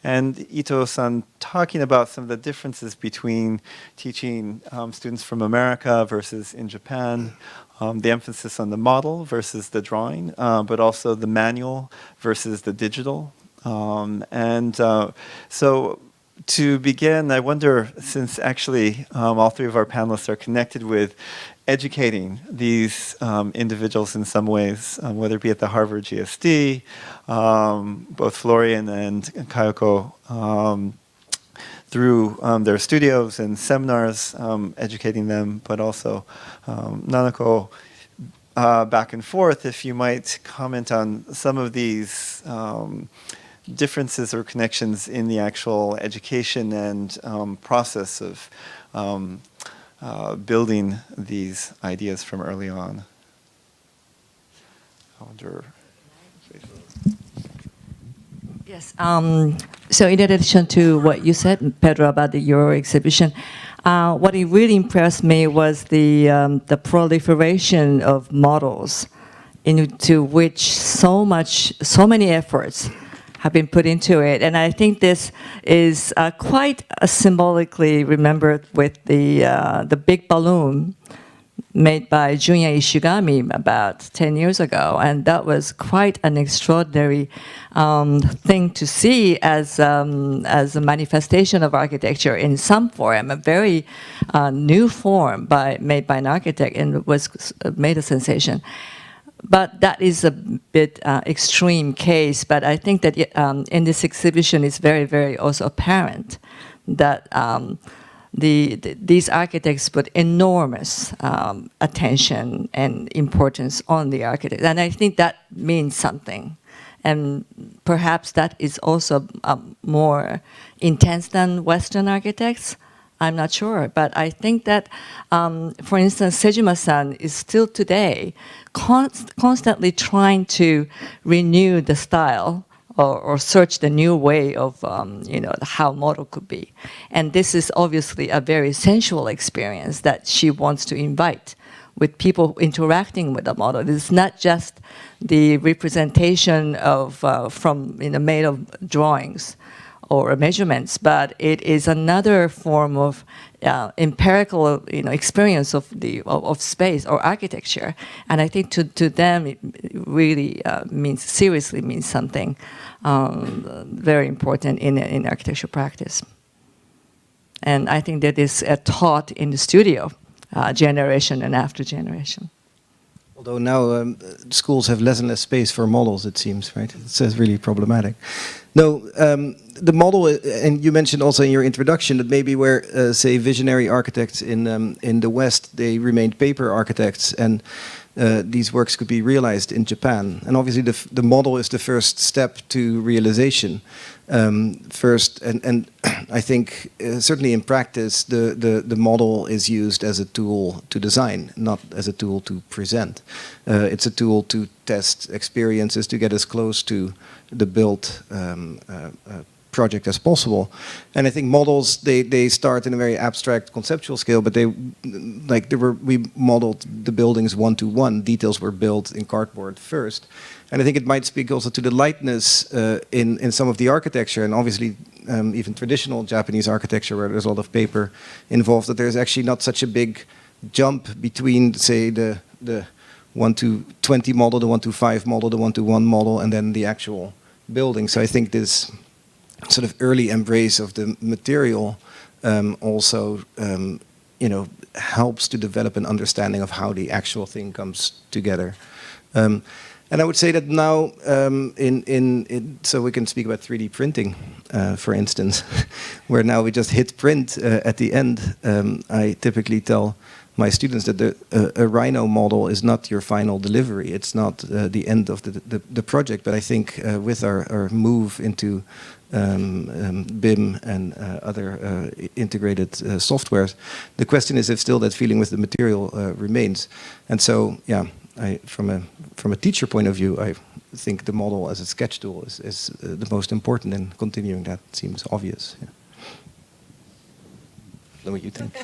and Ito-san talking about some of the differences between teaching students from America versus in Japan, the emphasis on the model versus the drawing, but also the manual versus the digital. So to begin, I wonder, since actually all three of our panelists are connected with educating these individuals in some ways, whether it be at the Harvard GSD, both Florian and Kayoko, through their studios and seminars, educating them, but also Nanako back and forth, if you might comment on some of these differences or connections in the actual education and process of building these ideas from early on. I wonder. Yes. So in addition to what you said, Pedro, about the exhibition, what it really impressed me was the proliferation of models into which so many efforts have been put into it. And I think this is quite symbolically remembered with the big balloon made by Junya Ishigami about 10 years ago. And that was quite an extraordinary thing to see as a manifestation of architecture in some form, a very new form made by an architect, and it was made a sensation. But that is a bit extreme case, but I think that in this exhibition it's very, very also apparent that these architects put enormous attention and importance on the architect. And I think that means something. And perhaps that is also more intense than Western architects. I'm not sure, but I think that, for instance, Sejima-san is still today constantly trying to renew the style or search the new way of how model could be. And this is obviously a very sensual experience that she wants to invite with people interacting with the model. It's not just the representation of made of drawings or measurements, but it is another form of empirical experience of space or architecture. And I think to them it really seriously means something very important in architectural practice. And I think that is taught in the studio, generation and after generation. Although now schools have less and less space for models, it seems, right? It's really problematic. No, the model, and you mentioned also in your introduction that maybe where, say, visionary architects in the West, they remained paper architects, and these works could be realized in Japan. And obviously the model is the first step to realization. First, and I think certainly in practice, the model is used as a tool to design, not as a tool to present. It's a tool to test experiences, to get as close to the built project as possible. And I think models, they start in a very abstract conceptual scale, but we modeled the buildings one-to-one. Details were built in cardboard first. And I think it might speak also to the lightness in some of the architecture, and obviously even traditional Japanese architecture where there's a lot of paper involved, that there's actually not such a big jump between, say, the 1-to-20 model, the 1-to-5 model, the 1-to-1 model, and then the actual building. So I think this sort of early embrace of the material also helps to develop an understanding of how the actual thing comes together. And I would say that now, so we can speak about 3D printing, for instance, where now we just hit print at the end. I typically tell my students that a Rhino model is not your final delivery. It's not the end of the project. But I think with our move into BIM and other integrated softwares, the question is if still that feeling with the material remains. And so, yeah, from a teacher point of view, I think the model as a sketch tool is the most important, and continuing that seems obvious. Yeah. What do you think?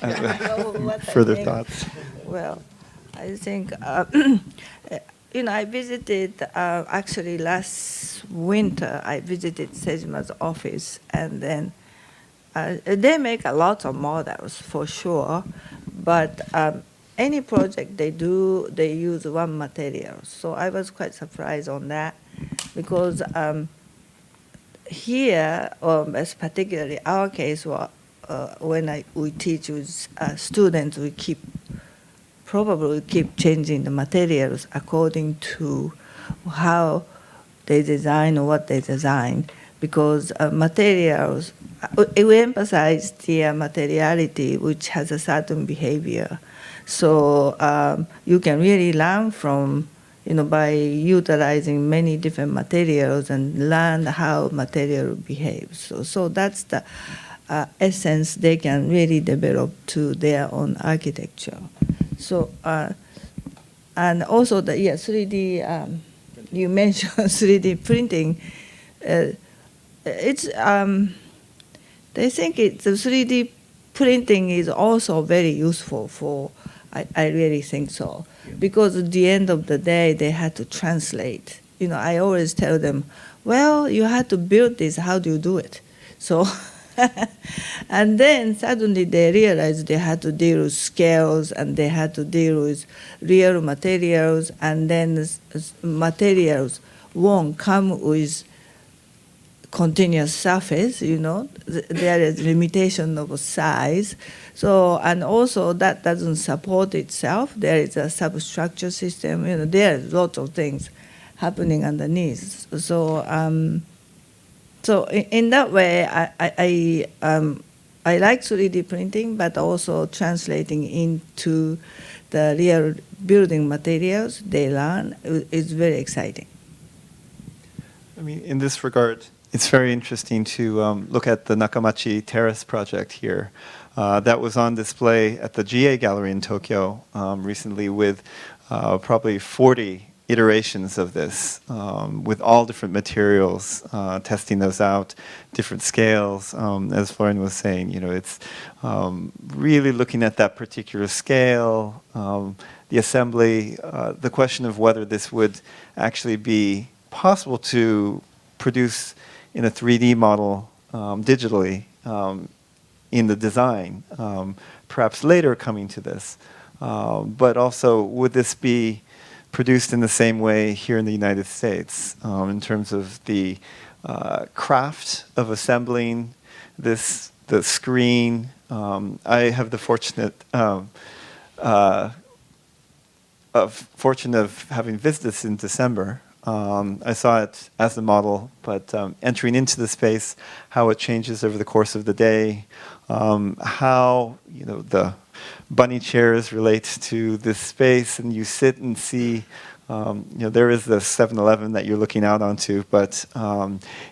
Further thoughts? Well, I think, I visited, actually last winter, I visited Sejima's office, and then they make a lot of models for sure, but any project they do, they use one material. So I was quite surprised on that, because here, particularly our case, when we teach with students, we probably keep changing the materials according to how they design or what they design, because materials, we emphasize the materiality which has a certain behavior. So you can really learn from, by utilizing many different materials and learn how material behaves. So that's the essence they can really develop to their own architecture. So, and also the 3D, you mentioned 3D printing. It's, they think the 3D printing is also very useful for, I really think so. Because at the end of the day, they had to translate. I always tell them, well, you had to build this, how do you do it? So, and then suddenly they realized they had to deal with scales and they had to deal with real materials, and then materials won't come with continuous surface, there is limitation of size. So, and also that doesn't support itself. There is a substructure system, there are lots of things happening underneath. So, so in that way, I like 3D printing, but also translating into the real building materials they learn is very exciting. I mean, in this regard, it's very interesting to look at the Nakamachi Terrace project here. That was on display at the GA Gallery in Tokyo recently with probably 40 iterations of this with all different materials, testing those out, different scales. As Florian was saying, it's really looking at that particular scale, the assembly, the question of whether this would actually be possible to produce in a 3D model digitally in the design, perhaps later coming to this. But also, would this be produced in the same way here in the United States in terms of the craft of assembling this, the screen? I have the fortune of having visited this in December. I saw it as a model, but entering into the space, how it changes over the course of the day, how the bunny chairs relate to this space, and you sit and see. There is the 7-Eleven that you're looking out onto, but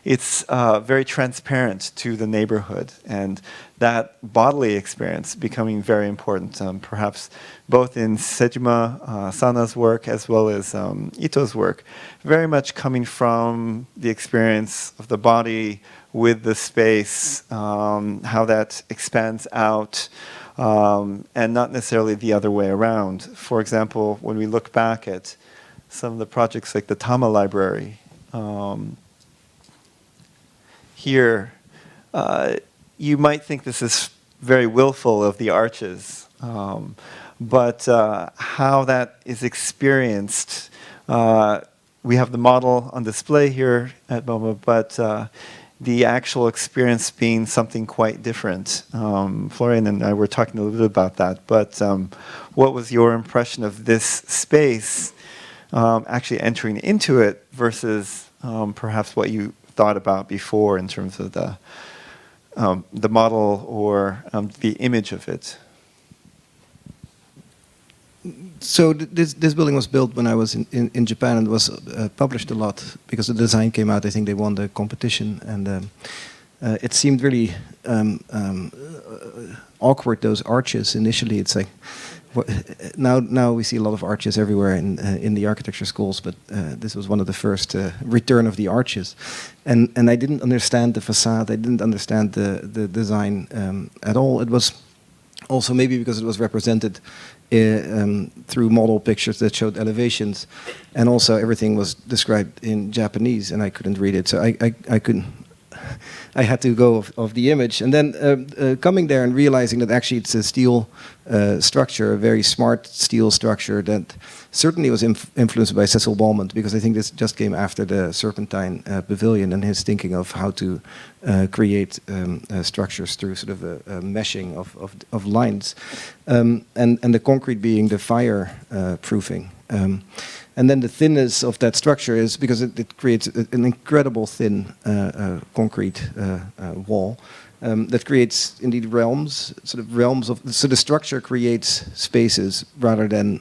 it's very transparent to the neighborhood, and that bodily experience becoming very important, perhaps both in Sejima Sana's work as well as Ito's work, very much coming from the experience of the body with the space, how that expands out, and not necessarily the other way around. For example, when we look back at some of the projects like the Tama Library, here, you might think this is very willful of the arches, but how that is experienced, we have the model on display here at MoMA, but the actual experience being something quite different. Florian and I were talking a little bit about that, but what was your impression of this space actually entering into it versus perhaps what you thought about before in terms of the model or the image of it? So this building was built when I was in Japan, and was published a lot because the design came out. I think they won the competition, and it seemed really awkward, those arches. Initially, it's like, now we see a lot of arches everywhere in the architecture schools, but this was one of the first return of the arches, and I didn't understand the facade. I didn't understand the design at all. It was also maybe because it was represented through model pictures that showed elevations, and also everything was described in Japanese, and I couldn't read it, so I couldn't. I had to go of the image, and then coming there and realizing that actually it's a steel structure, a very smart steel structure that certainly was influenced by Cecil Balmont, because I think this just came after the Serpentine Pavilion and his thinking of how to create structures through sort of a meshing of lines, and the concrete being the fire proofing. And then the thinness of that structure is because it creates an incredible thin concrete wall. that creates indeed realms, sort of realms of. So the structure creates spaces rather than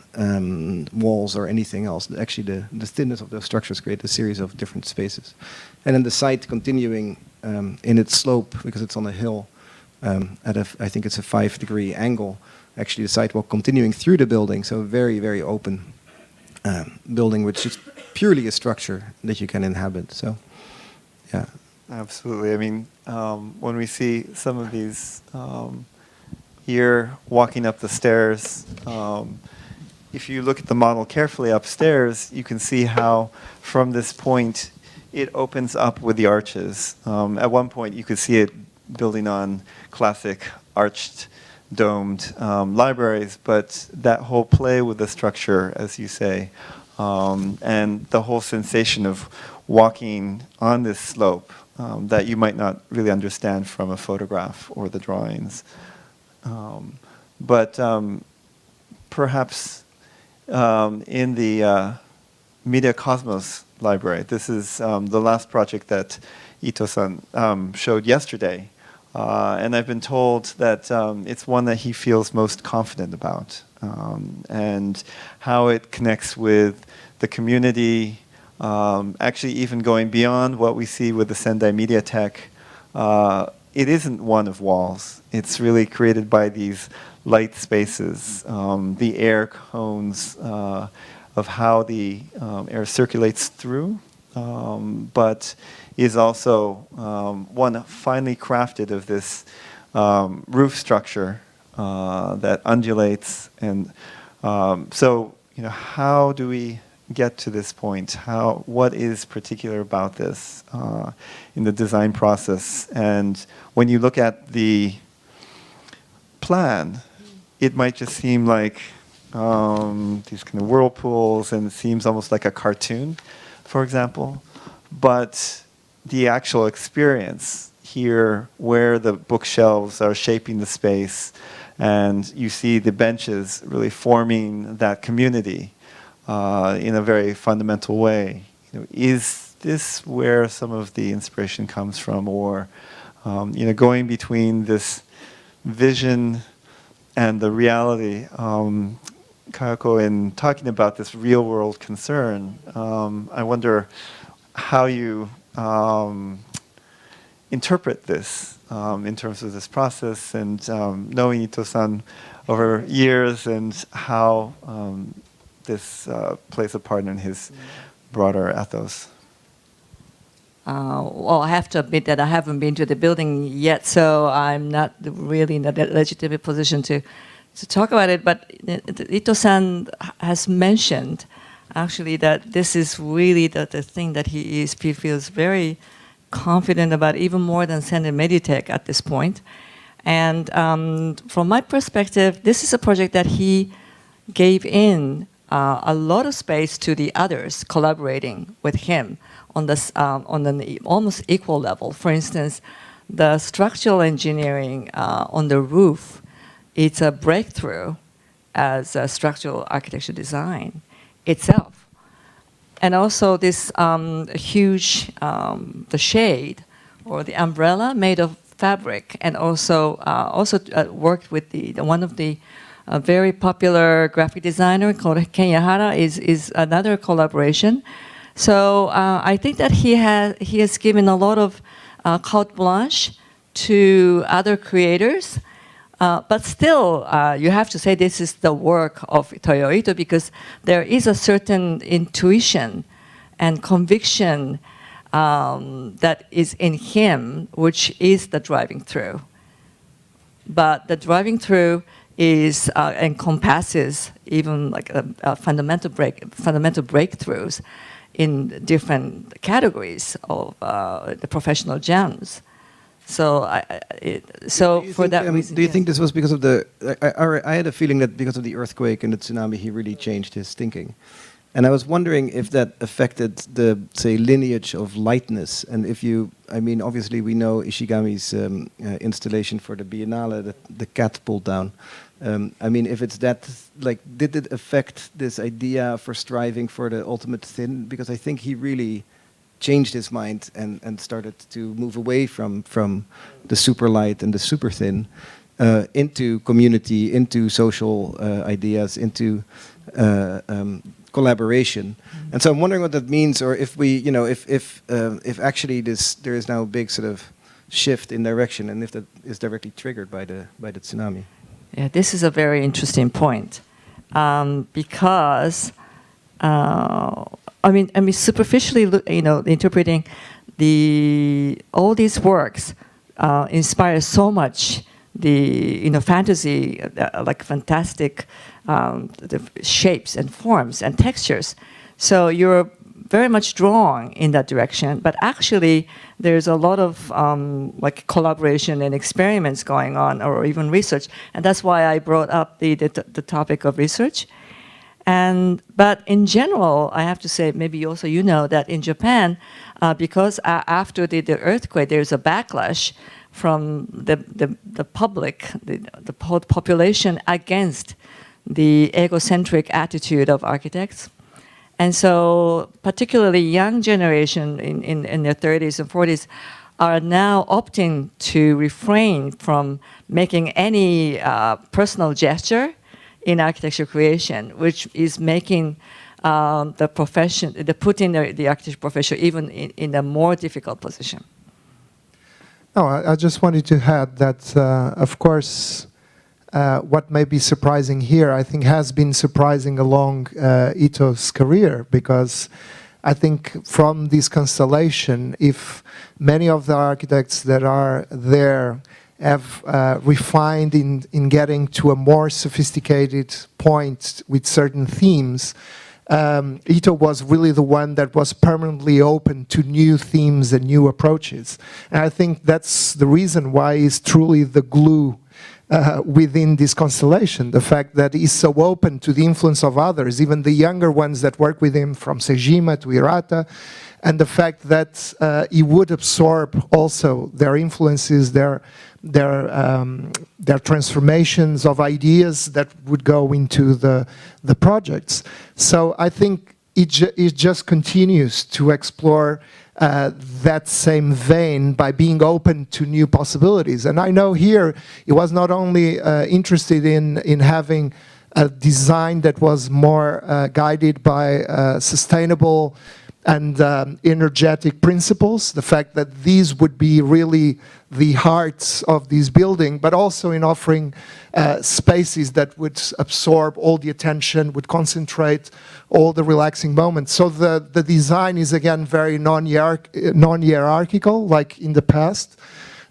walls or anything else. Actually, the thinness of those structures create a series of different spaces, and then the site continuing in its slope because it's on a hill at I think it's a 5-degree angle. Actually, the sidewalk continuing through the building, so a very, very open building, which is purely a structure that you can inhabit. So, yeah. Absolutely. I mean, when we see some of these here walking up the stairs, if you look at the model carefully upstairs, you can see how from this point it opens up with the arches. At one point, you could see it building on classic arched, domed libraries, but that whole play with the structure, as you say, and the whole sensation of walking on this slope that you might not really understand from a photograph or the drawings. But perhaps in the Media Cosmos library, this is the last project that Ito-san showed yesterday. And I've been told that it's one that he feels most confident about, and how it connects with the community, actually even going beyond what we see with the Sendai Mediatek. It isn't one of walls. It's really created by these light spaces, the air cones of how the air circulates through, but is also one finely crafted of this roof structure that undulates. And so, how do we get to this point? What is particular about this in the design process? And when you look at the plan, it might just seem like these kind of whirlpools, and it seems almost like a cartoon, for example. But the actual experience here, where the bookshelves are shaping the space, and you see the benches really forming that community in a very fundamental way. Is this where some of the inspiration comes from, or going between this vision and the reality? Kayako, in talking about this real-world concern, I wonder how you interpret this in terms of this process, and knowing Ito-san over years, and how this plays a part in his broader ethos. Well, I have to admit that I haven't been to the building yet, so I'm not really in the legitimate position to talk about it. But Ito-san has mentioned, actually, that this is really the thing that he feels very confident about, even more than Sendai Mediatek at this point. And from my perspective, this is a project that he gave in a lot of space to the others collaborating with him on this on an almost equal level. For instance, the structural engineering on the roof, it's a breakthrough as a structural architecture design itself. And also this huge, the shade or the umbrella made of fabric, and also worked with one of the very popular graphic designer called Ken Yahara is another collaboration. So I think that he has given a lot of carte blanche to other creators. But still, you have to say this is the work of Toyo Ito, because there is a certain intuition and conviction that is in him, which is the driving through. But the driving through is encompasses even like fundamental breakthroughs in different categories of the professional gems. So, for that reason, do you think this was because of the? I had a feeling that because of the earthquake and the tsunami, he really changed his thinking, and I was wondering if that affected the, say, lineage of lightness. And if you, I mean, obviously we know Ishigami's installation for the Biennale, the cat pulled down. I mean, if it's that, like, did it affect this idea for striving for the ultimate thin? Because I think he really changed his mind and started to move away from the super light and the super thin into community, into social ideas, into collaboration. And so I'm wondering what that means, or if we, you know, if actually there is now a big sort of shift in direction, and if that is directly triggered by the tsunami. Yeah, this is a very interesting point, because I mean, superficially, interpreting all these works inspire so much the fantasy, like fantastic the shapes and forms and textures. So you're very much drawn in that direction. But actually, there's a lot of like collaboration and experiments going on, or even research, and that's why I brought up the topic of research. But in general, I have to say, maybe also that in Japan, because after the earthquake, there's a backlash from the public, the population against the egocentric attitude of architects. And so particularly young generation in their 30s and 40s are now opting to refrain from making any personal gesture in architecture creation, which is making the profession, putting the architecture profession even in a more difficult position. No, I just wanted to add that, of course, what may be surprising here, I think, has been surprising along Ito's career, because I think from this constellation, if many of the architects that are there have refined in getting to a more sophisticated point with certain themes, Ito was really the one that was permanently open to new themes and new approaches. And I think that's the reason why he's truly the glue within this constellation, the fact that he's so open to the influence of others, even the younger ones that work with him, from Sejima to Hirata, and the fact that he would absorb also their influences, their transformations of ideas that would go into the projects. So I think it just continues to explore that same vein by being open to new possibilities. And I know here he was not only interested in having a design that was more guided by sustainable and energetic principles, the fact that these would be really the hearts of this building, but also in offering spaces that would absorb all the attention, would concentrate all the relaxing moments. So the design is, again, very non-hierarchical, like in the past,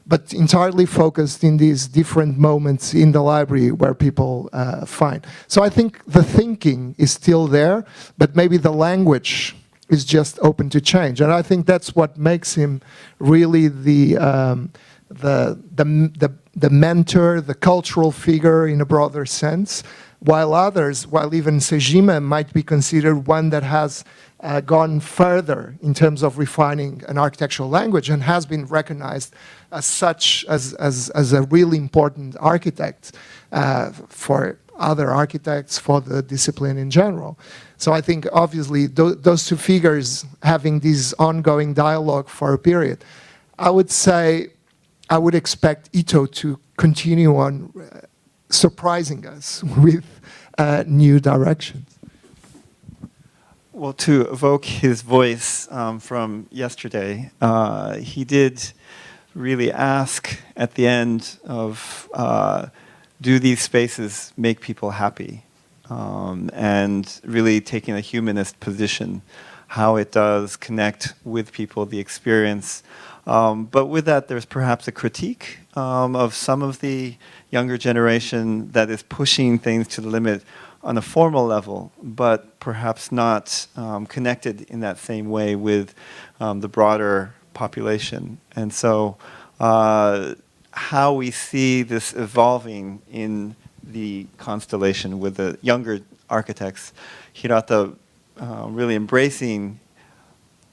but entirely focused in these different moments in the library where people find. So I think the thinking is still there, but maybe the language is just open to change. And I think that's what makes him really the mentor, the cultural figure in a broader sense, while even Sejima might be considered one that has gone further in terms of refining an architectural language and has been recognized as such, as a really important architect for other architects, for the discipline in general. So I think, obviously, those two figures having this ongoing dialogue for a period, I would say I would expect Ito to continue on surprising us with new directions. Well, to evoke his voice from yesterday, he did really ask at the end of, do these spaces make people happy? And really taking a humanist position, how it does connect with people, the experience. But with that, there's perhaps a critique of some of the younger generation that is pushing things to the limit on a formal level, but perhaps not connected in that same way with the broader population. And so how we see this evolving in the constellation with the younger architects, Hirata really embracing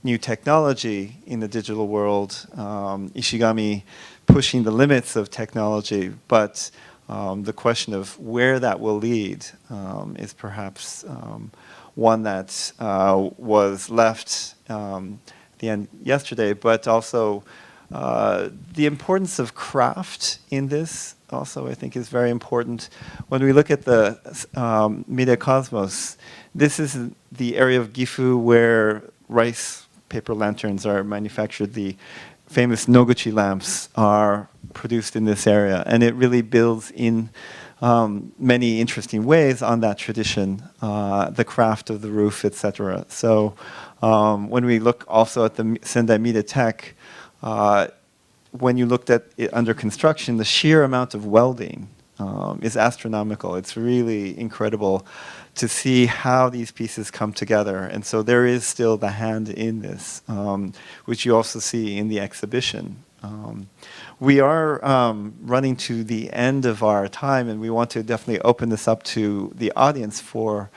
new technology in the digital world, Ishigami pushing the limits of technology, but the question of where that will lead is perhaps one that was left the end yesterday, but also the importance of craft in this also I think is very important. When we look at the media cosmos, this is the area of Gifu where rice paper lanterns are manufactured. The famous Noguchi lamps are produced in this area, and it really builds in many interesting ways on that tradition, the craft of the roof, etc. So when we look also at the Sendai Media Tech, when you looked at it under construction, the sheer amount of welding is astronomical. It's really incredible to see how these pieces come together. And so there is still the hand in this, which you also see in the exhibition. We are running to the end of our time, and we want to definitely open this up to the audience for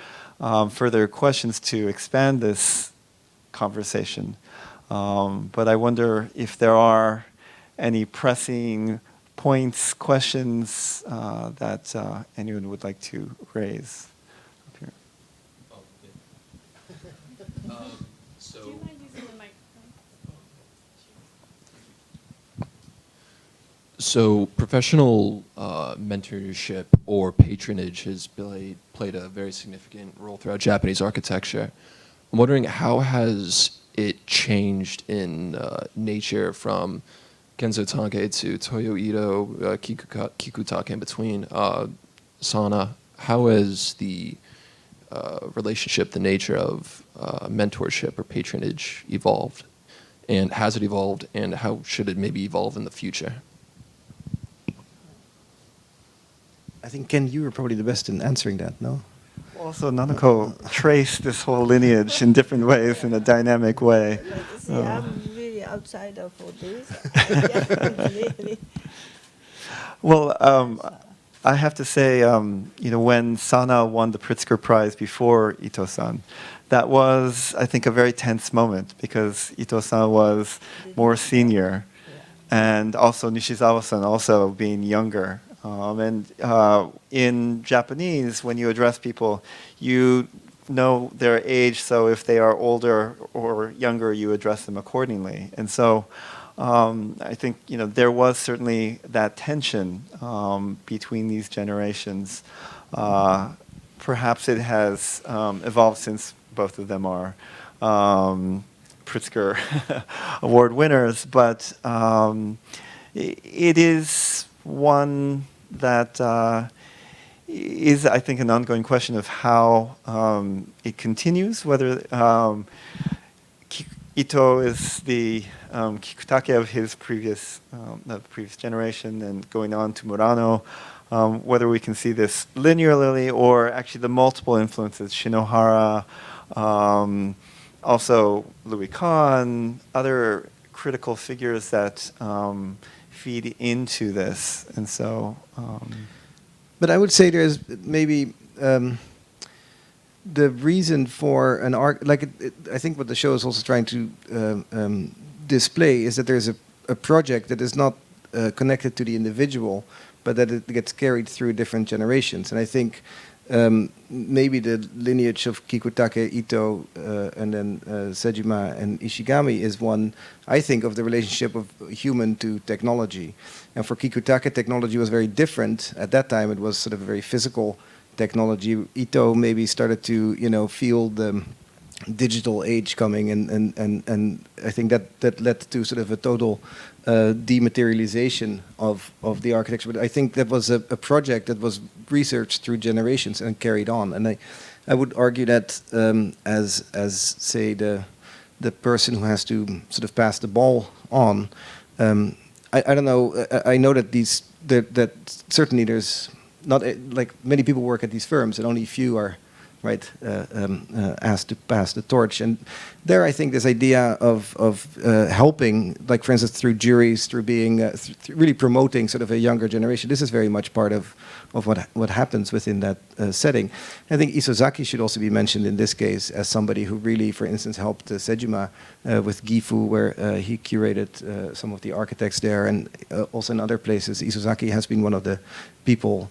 further questions to expand this conversation. But I wonder if there are any pressing points, questions that anyone would like to raise up here. Do you mind using the microphone? So professional mentorship or patronage has played a very significant role throughout Japanese architecture. I'm wondering, how has it changed in nature from Genzo Tange to Toyo Ito, Kikutake in between, Sana? How has the relationship, the nature of mentorship or patronage evolved? And has it evolved, and how should it maybe evolve in the future? I think, Ken, you were probably the best in answering that, no? Also, Nanako traced this whole lineage in different ways in a dynamic way. See, I'm really outsider for this. Really. Well, I have to say, when Sana won the Pritzker Prize before Ito-san, that was, I think, a very tense moment because Ito-san was more senior, and also Nishizawa-san also being younger. In Japanese, when you address people, you know their age, so if they are older or younger, you address them accordingly. And so I think there was certainly that tension between these generations. Perhaps it has evolved since both of them are Pritzker Award winners, but it is one that is, I think, an ongoing question of how it continues, whether Ito is the Kikutake of his previous generation and going on to Murano, whether we can see this linearly or actually the multiple influences, Shinohara, also Louis Kahn, other critical figures that feed into this. And so but I would say there's maybe the reason for an art, like I think what the show is also trying to display is that there's a project that is not connected to the individual, but that it gets carried through different generations. And I think maybe the lineage of Kikutake, Ito, and then Sejima and Ishigami is one, I think, of the relationship of human to technology. And for Kikutake, technology was very different. At that time, it was sort of a very physical technology. Ito maybe started to, feel the digital age coming, and I think that led to sort of a total dematerialization of the architecture. But I think that was a project that was researched through generations and carried on. And I would argue that as say the person who has to sort of pass the ball on. I don't know. I know that that certainly there's not like many people work at these firms, and only few are asked to pass the torch. And there, I think this idea of helping, like for instance, through juries, through being really promoting sort of a younger generation. This is very much part of what happens within that setting. I think Isozaki should also be mentioned in this case as somebody who really, for instance, helped Sejima with Gifu, where he curated some of the architects there, and also in other places. Isozaki has been one of the people.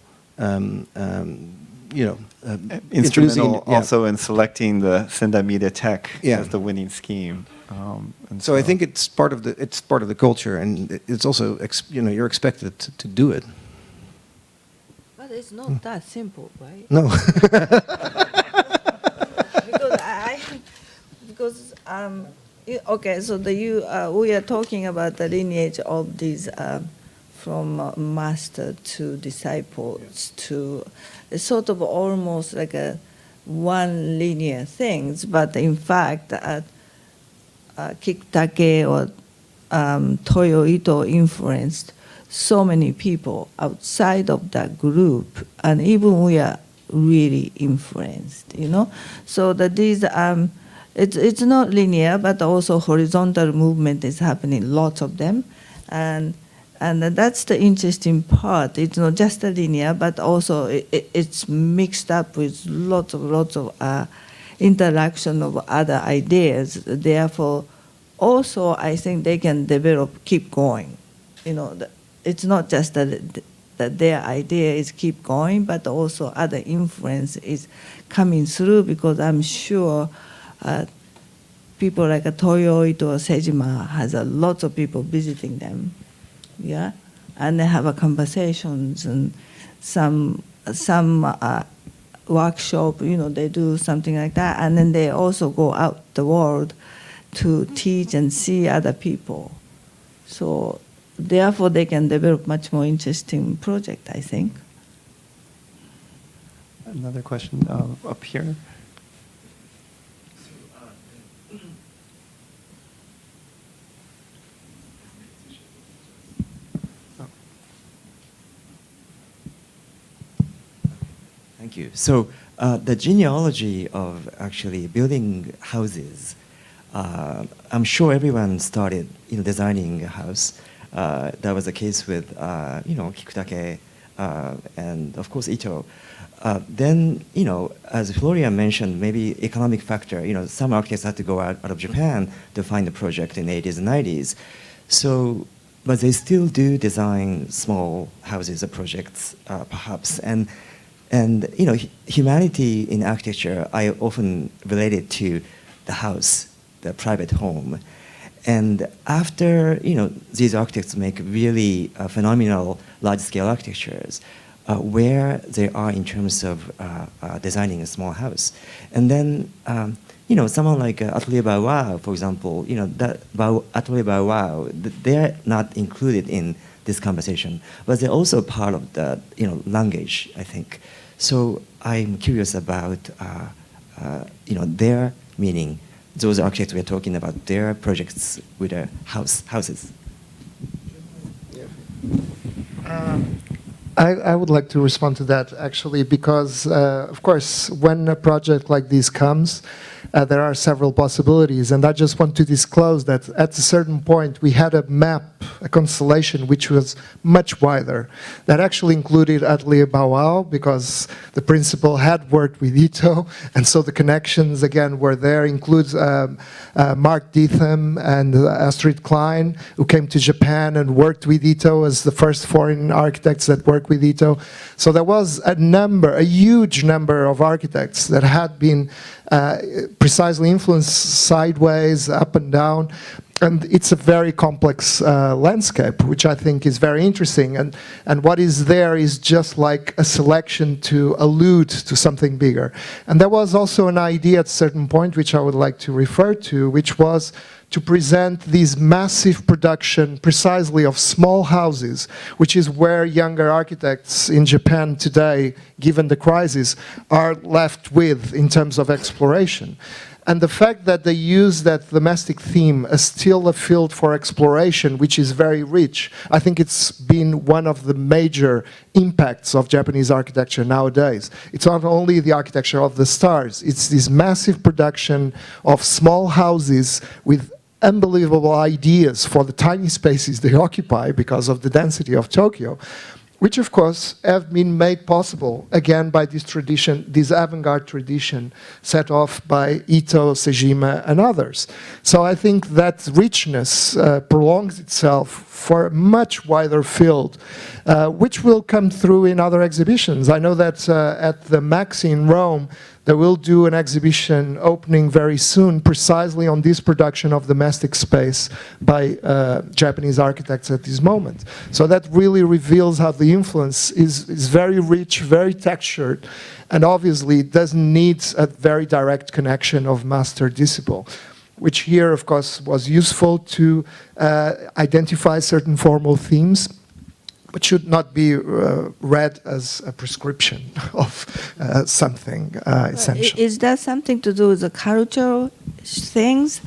Instrumental also in selecting the Sendai Media Tech as the winning scheme. And So I think it's part of the culture, and it's also you're expected to do it. But it's not that simple, right? No. Because okay, so we are talking about the lineage of these from master to disciples to it's sort of almost like a one linear things, but in fact, Kikutake or Toyo Ito influenced so many people outside of that group, and even we are really influenced, you know. So that these it's not linear, but also horizontal movement is happening, lots of them, and that's the interesting part. It's not just a linear, but also it's mixed up with lots of interaction of other ideas. Therefore, also I think they can develop, keep going. You know, it's not just that their idea is keep going, but also other influence is coming through, because I'm sure people like Toyo Ito or Sejima has a lot of people visiting them, yeah, and they have a conversations and some workshop, you know, they do something like that, and then they also go out the world to teach and see other people. So therefore, they can develop much more interesting project, I think. Another question up here. Thank you. So the genealogy of actually building houses, I'm sure everyone started designing a house. That was the case with Kikutake and of course Ito. Then as Florian mentioned, maybe economic factor. Some architects had to go out of Japan to find a project in the 80s and 90s. So, but they still do design small houses or projects, perhaps. And humanity in architecture, I often relate it to the house, the private home. And after these architects make really phenomenal large-scale architectures, where they are in terms of designing a small house, and then someone like Atelier Bao Wow, for example, that Atelier Bao Wow, they're not included in this conversation, but they're also part of the language, I think. So I'm curious about their meaning. Those architects we're talking about, their projects with their houses. I would like to respond to that, actually, because, of course, when a project like this comes, there are several possibilities. And I just want to disclose that at a certain point, we had a map, a constellation, which was much wider. That actually included Atelier Bao Wow, because the principal had worked with Ito. And so the connections, again, were there. Includes Mark Ditham and Astrid Klein, who came to Japan and worked with Ito as the first foreign architects that worked with Ito. So there was a huge number of architects that had been precisely influenced sideways, up and down. And it's a very complex landscape, which I think is very interesting. And what is there is just like a selection to allude to something bigger. And there was also an idea at a certain point, which I would like to refer to, which was to present these massive production precisely of small houses, which is where younger architects in Japan today, given the crisis, are left with in terms of exploration. And the fact that they use that domestic theme as still a field for exploration, which is very rich, I think it's been one of the major impacts of Japanese architecture nowadays. It's not only the architecture of the stars, it's this massive production of small houses with unbelievable ideas for the tiny spaces they occupy because of the density of Tokyo, which of course have been made possible again by this tradition, this avant-garde tradition set off by Ito, Sejima and others. So I think that richness prolongs itself for a much wider field, which will come through in other exhibitions. I know that at the Maxi in Rome, they will do an exhibition opening very soon precisely on this production of domestic space by Japanese architects at this moment. So that really reveals how the influence is very rich, very textured, and obviously it doesn't need a very direct connection of master-disciple, which here, of course, was useful to identify certain formal themes, but should not be read as a prescription of something essential. Is that something to do with the cultural things?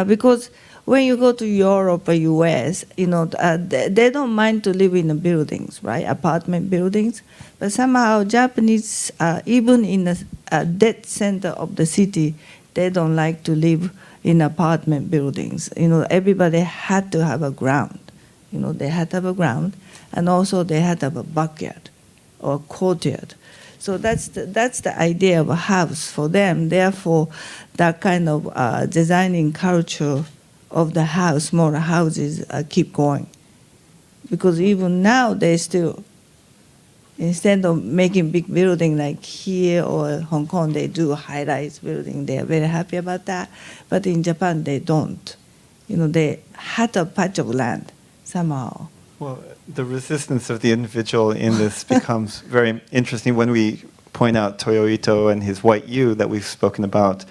Because when you go to Europe or US, you know, they don't mind to live in the buildings, right? Apartment buildings. But somehow Japanese, even in the dead center of the city, they don't like to live in apartment buildings. You know, everybody had to have a ground. You know, they had to have a ground, and also they had to have a backyard or courtyard. So that's the idea of a house for them. Therefore, that kind of designing culture of the house, smaller houses, keep going. Because even now, they still, instead of making big building like here or Hong Kong, they do high-rise building. They are very happy about that. But in Japan, they don't. You know, they had a patch of land somehow. Well, the resistance of the individual in this becomes very interesting when we point out Toyo Ito and his white U that we've spoken about,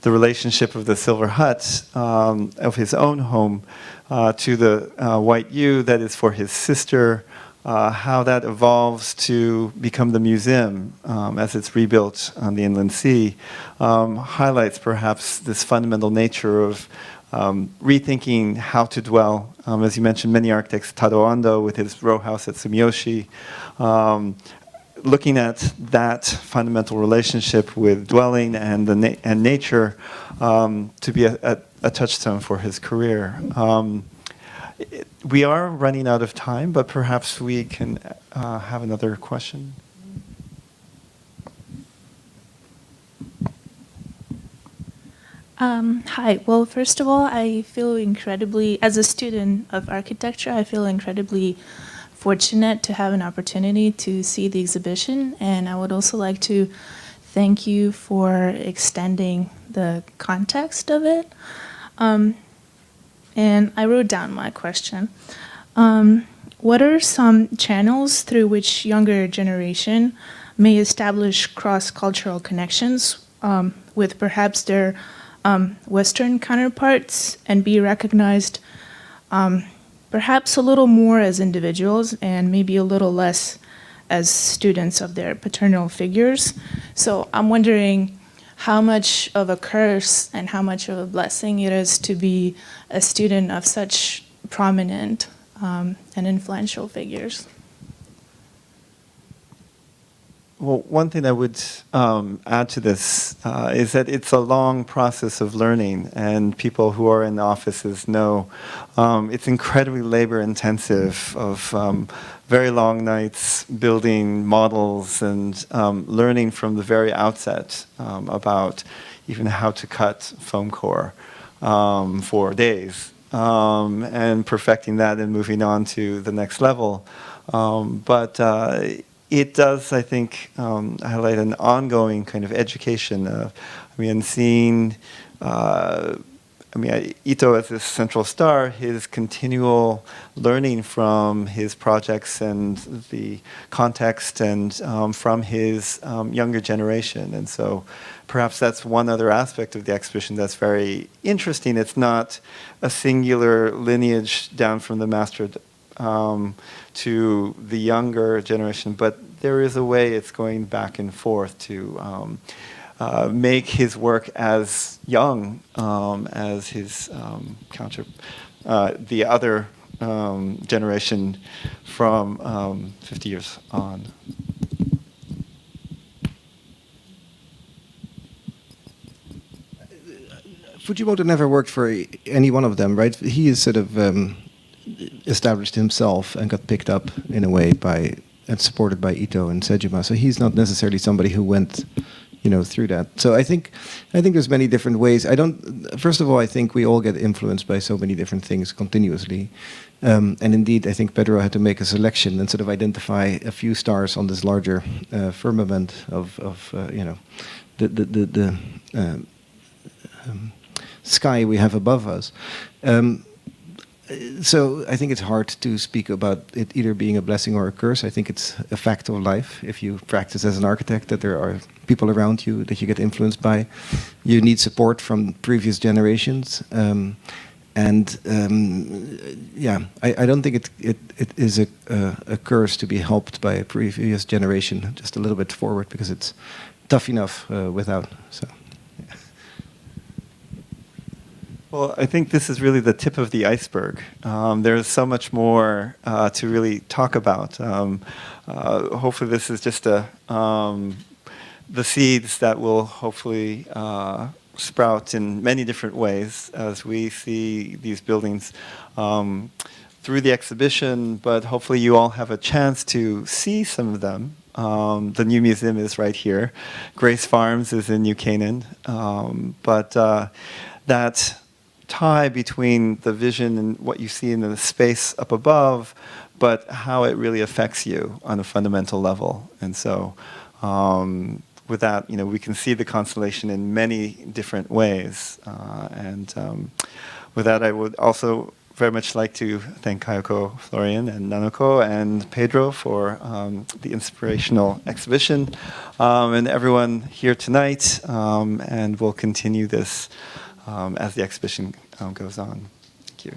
the relationship of the silver hut of his own home to the white U that is for his sister, how that evolves to become the museum as it's rebuilt on the inland sea, highlights perhaps this fundamental nature of rethinking how to dwell. As you mentioned, many architects, Tado Ando with his row house at Sumiyoshi, looking at that fundamental relationship with dwelling and and nature to be a touchstone for his career. We are running out of time, but perhaps we can have another question. Hi. Well, first of all, I feel incredibly, as a student of architecture, I feel incredibly fortunate to have an opportunity to see the exhibition. And I would also like to thank you for extending the context of it. And I wrote down my question. What are some channels through which younger generation may establish cross-cultural connections with perhaps their Western counterparts and be recognized perhaps a little more as individuals and maybe a little less as students of their paternal figures? So I'm wondering how much of a curse and how much of a blessing it is to be a student of such prominent and influential figures. Well, one thing I would add to this is that it's a long process of learning, and people who are in offices know it's incredibly labor-intensive of very long nights building models and learning from the very outset about even how to cut foam core for days and perfecting that and moving on to the next level. But it does, I think, highlight an ongoing kind of education. Seeing, Ito as this central star, his continual learning from his projects and the context and from his younger generation. And so perhaps that's one other aspect of the exhibition that's very interesting. It's not a singular lineage down from the master to the younger generation, but there is a way it's going back and forth to make his work as young as his the other generation from 50 years on. Fujimoto never worked for any one of them, right? He is sort of established himself and got picked up in a way by and supported by Ito and Sejima. So he's not necessarily somebody who went, through that. So I think there's many different ways. First of all, I think we all get influenced by so many different things continuously. And indeed, I think Pedro had to make a selection and sort of identify a few stars on this larger firmament of sky we have above us. So I think it's hard to speak about it either being a blessing or a curse. I think it's a fact of life. If you practice as an architect, that there are people around you that you get influenced by. You need support from previous generations. I don't think it is a curse to be helped by a previous generation just a little bit forward, because it's tough enough without. So. Well, I think this is really the tip of the iceberg. There's so much more to really talk about. Hopefully this is just the seeds that will hopefully sprout in many different ways as we see these buildings through the exhibition, but hopefully you all have a chance to see some of them. The new museum is right here. Grace Farms is in New Canaan. But that tie between the vision and what you see in the space up above, but how it really affects you on a fundamental level. And so with that, we can see the constellation in many different ways. With that, I would also very much like to thank Kayoko, Florian, and Nanako, and Pedro for the inspirational exhibition, and everyone here tonight, and we'll continue this as the exhibition goes on. Thank you.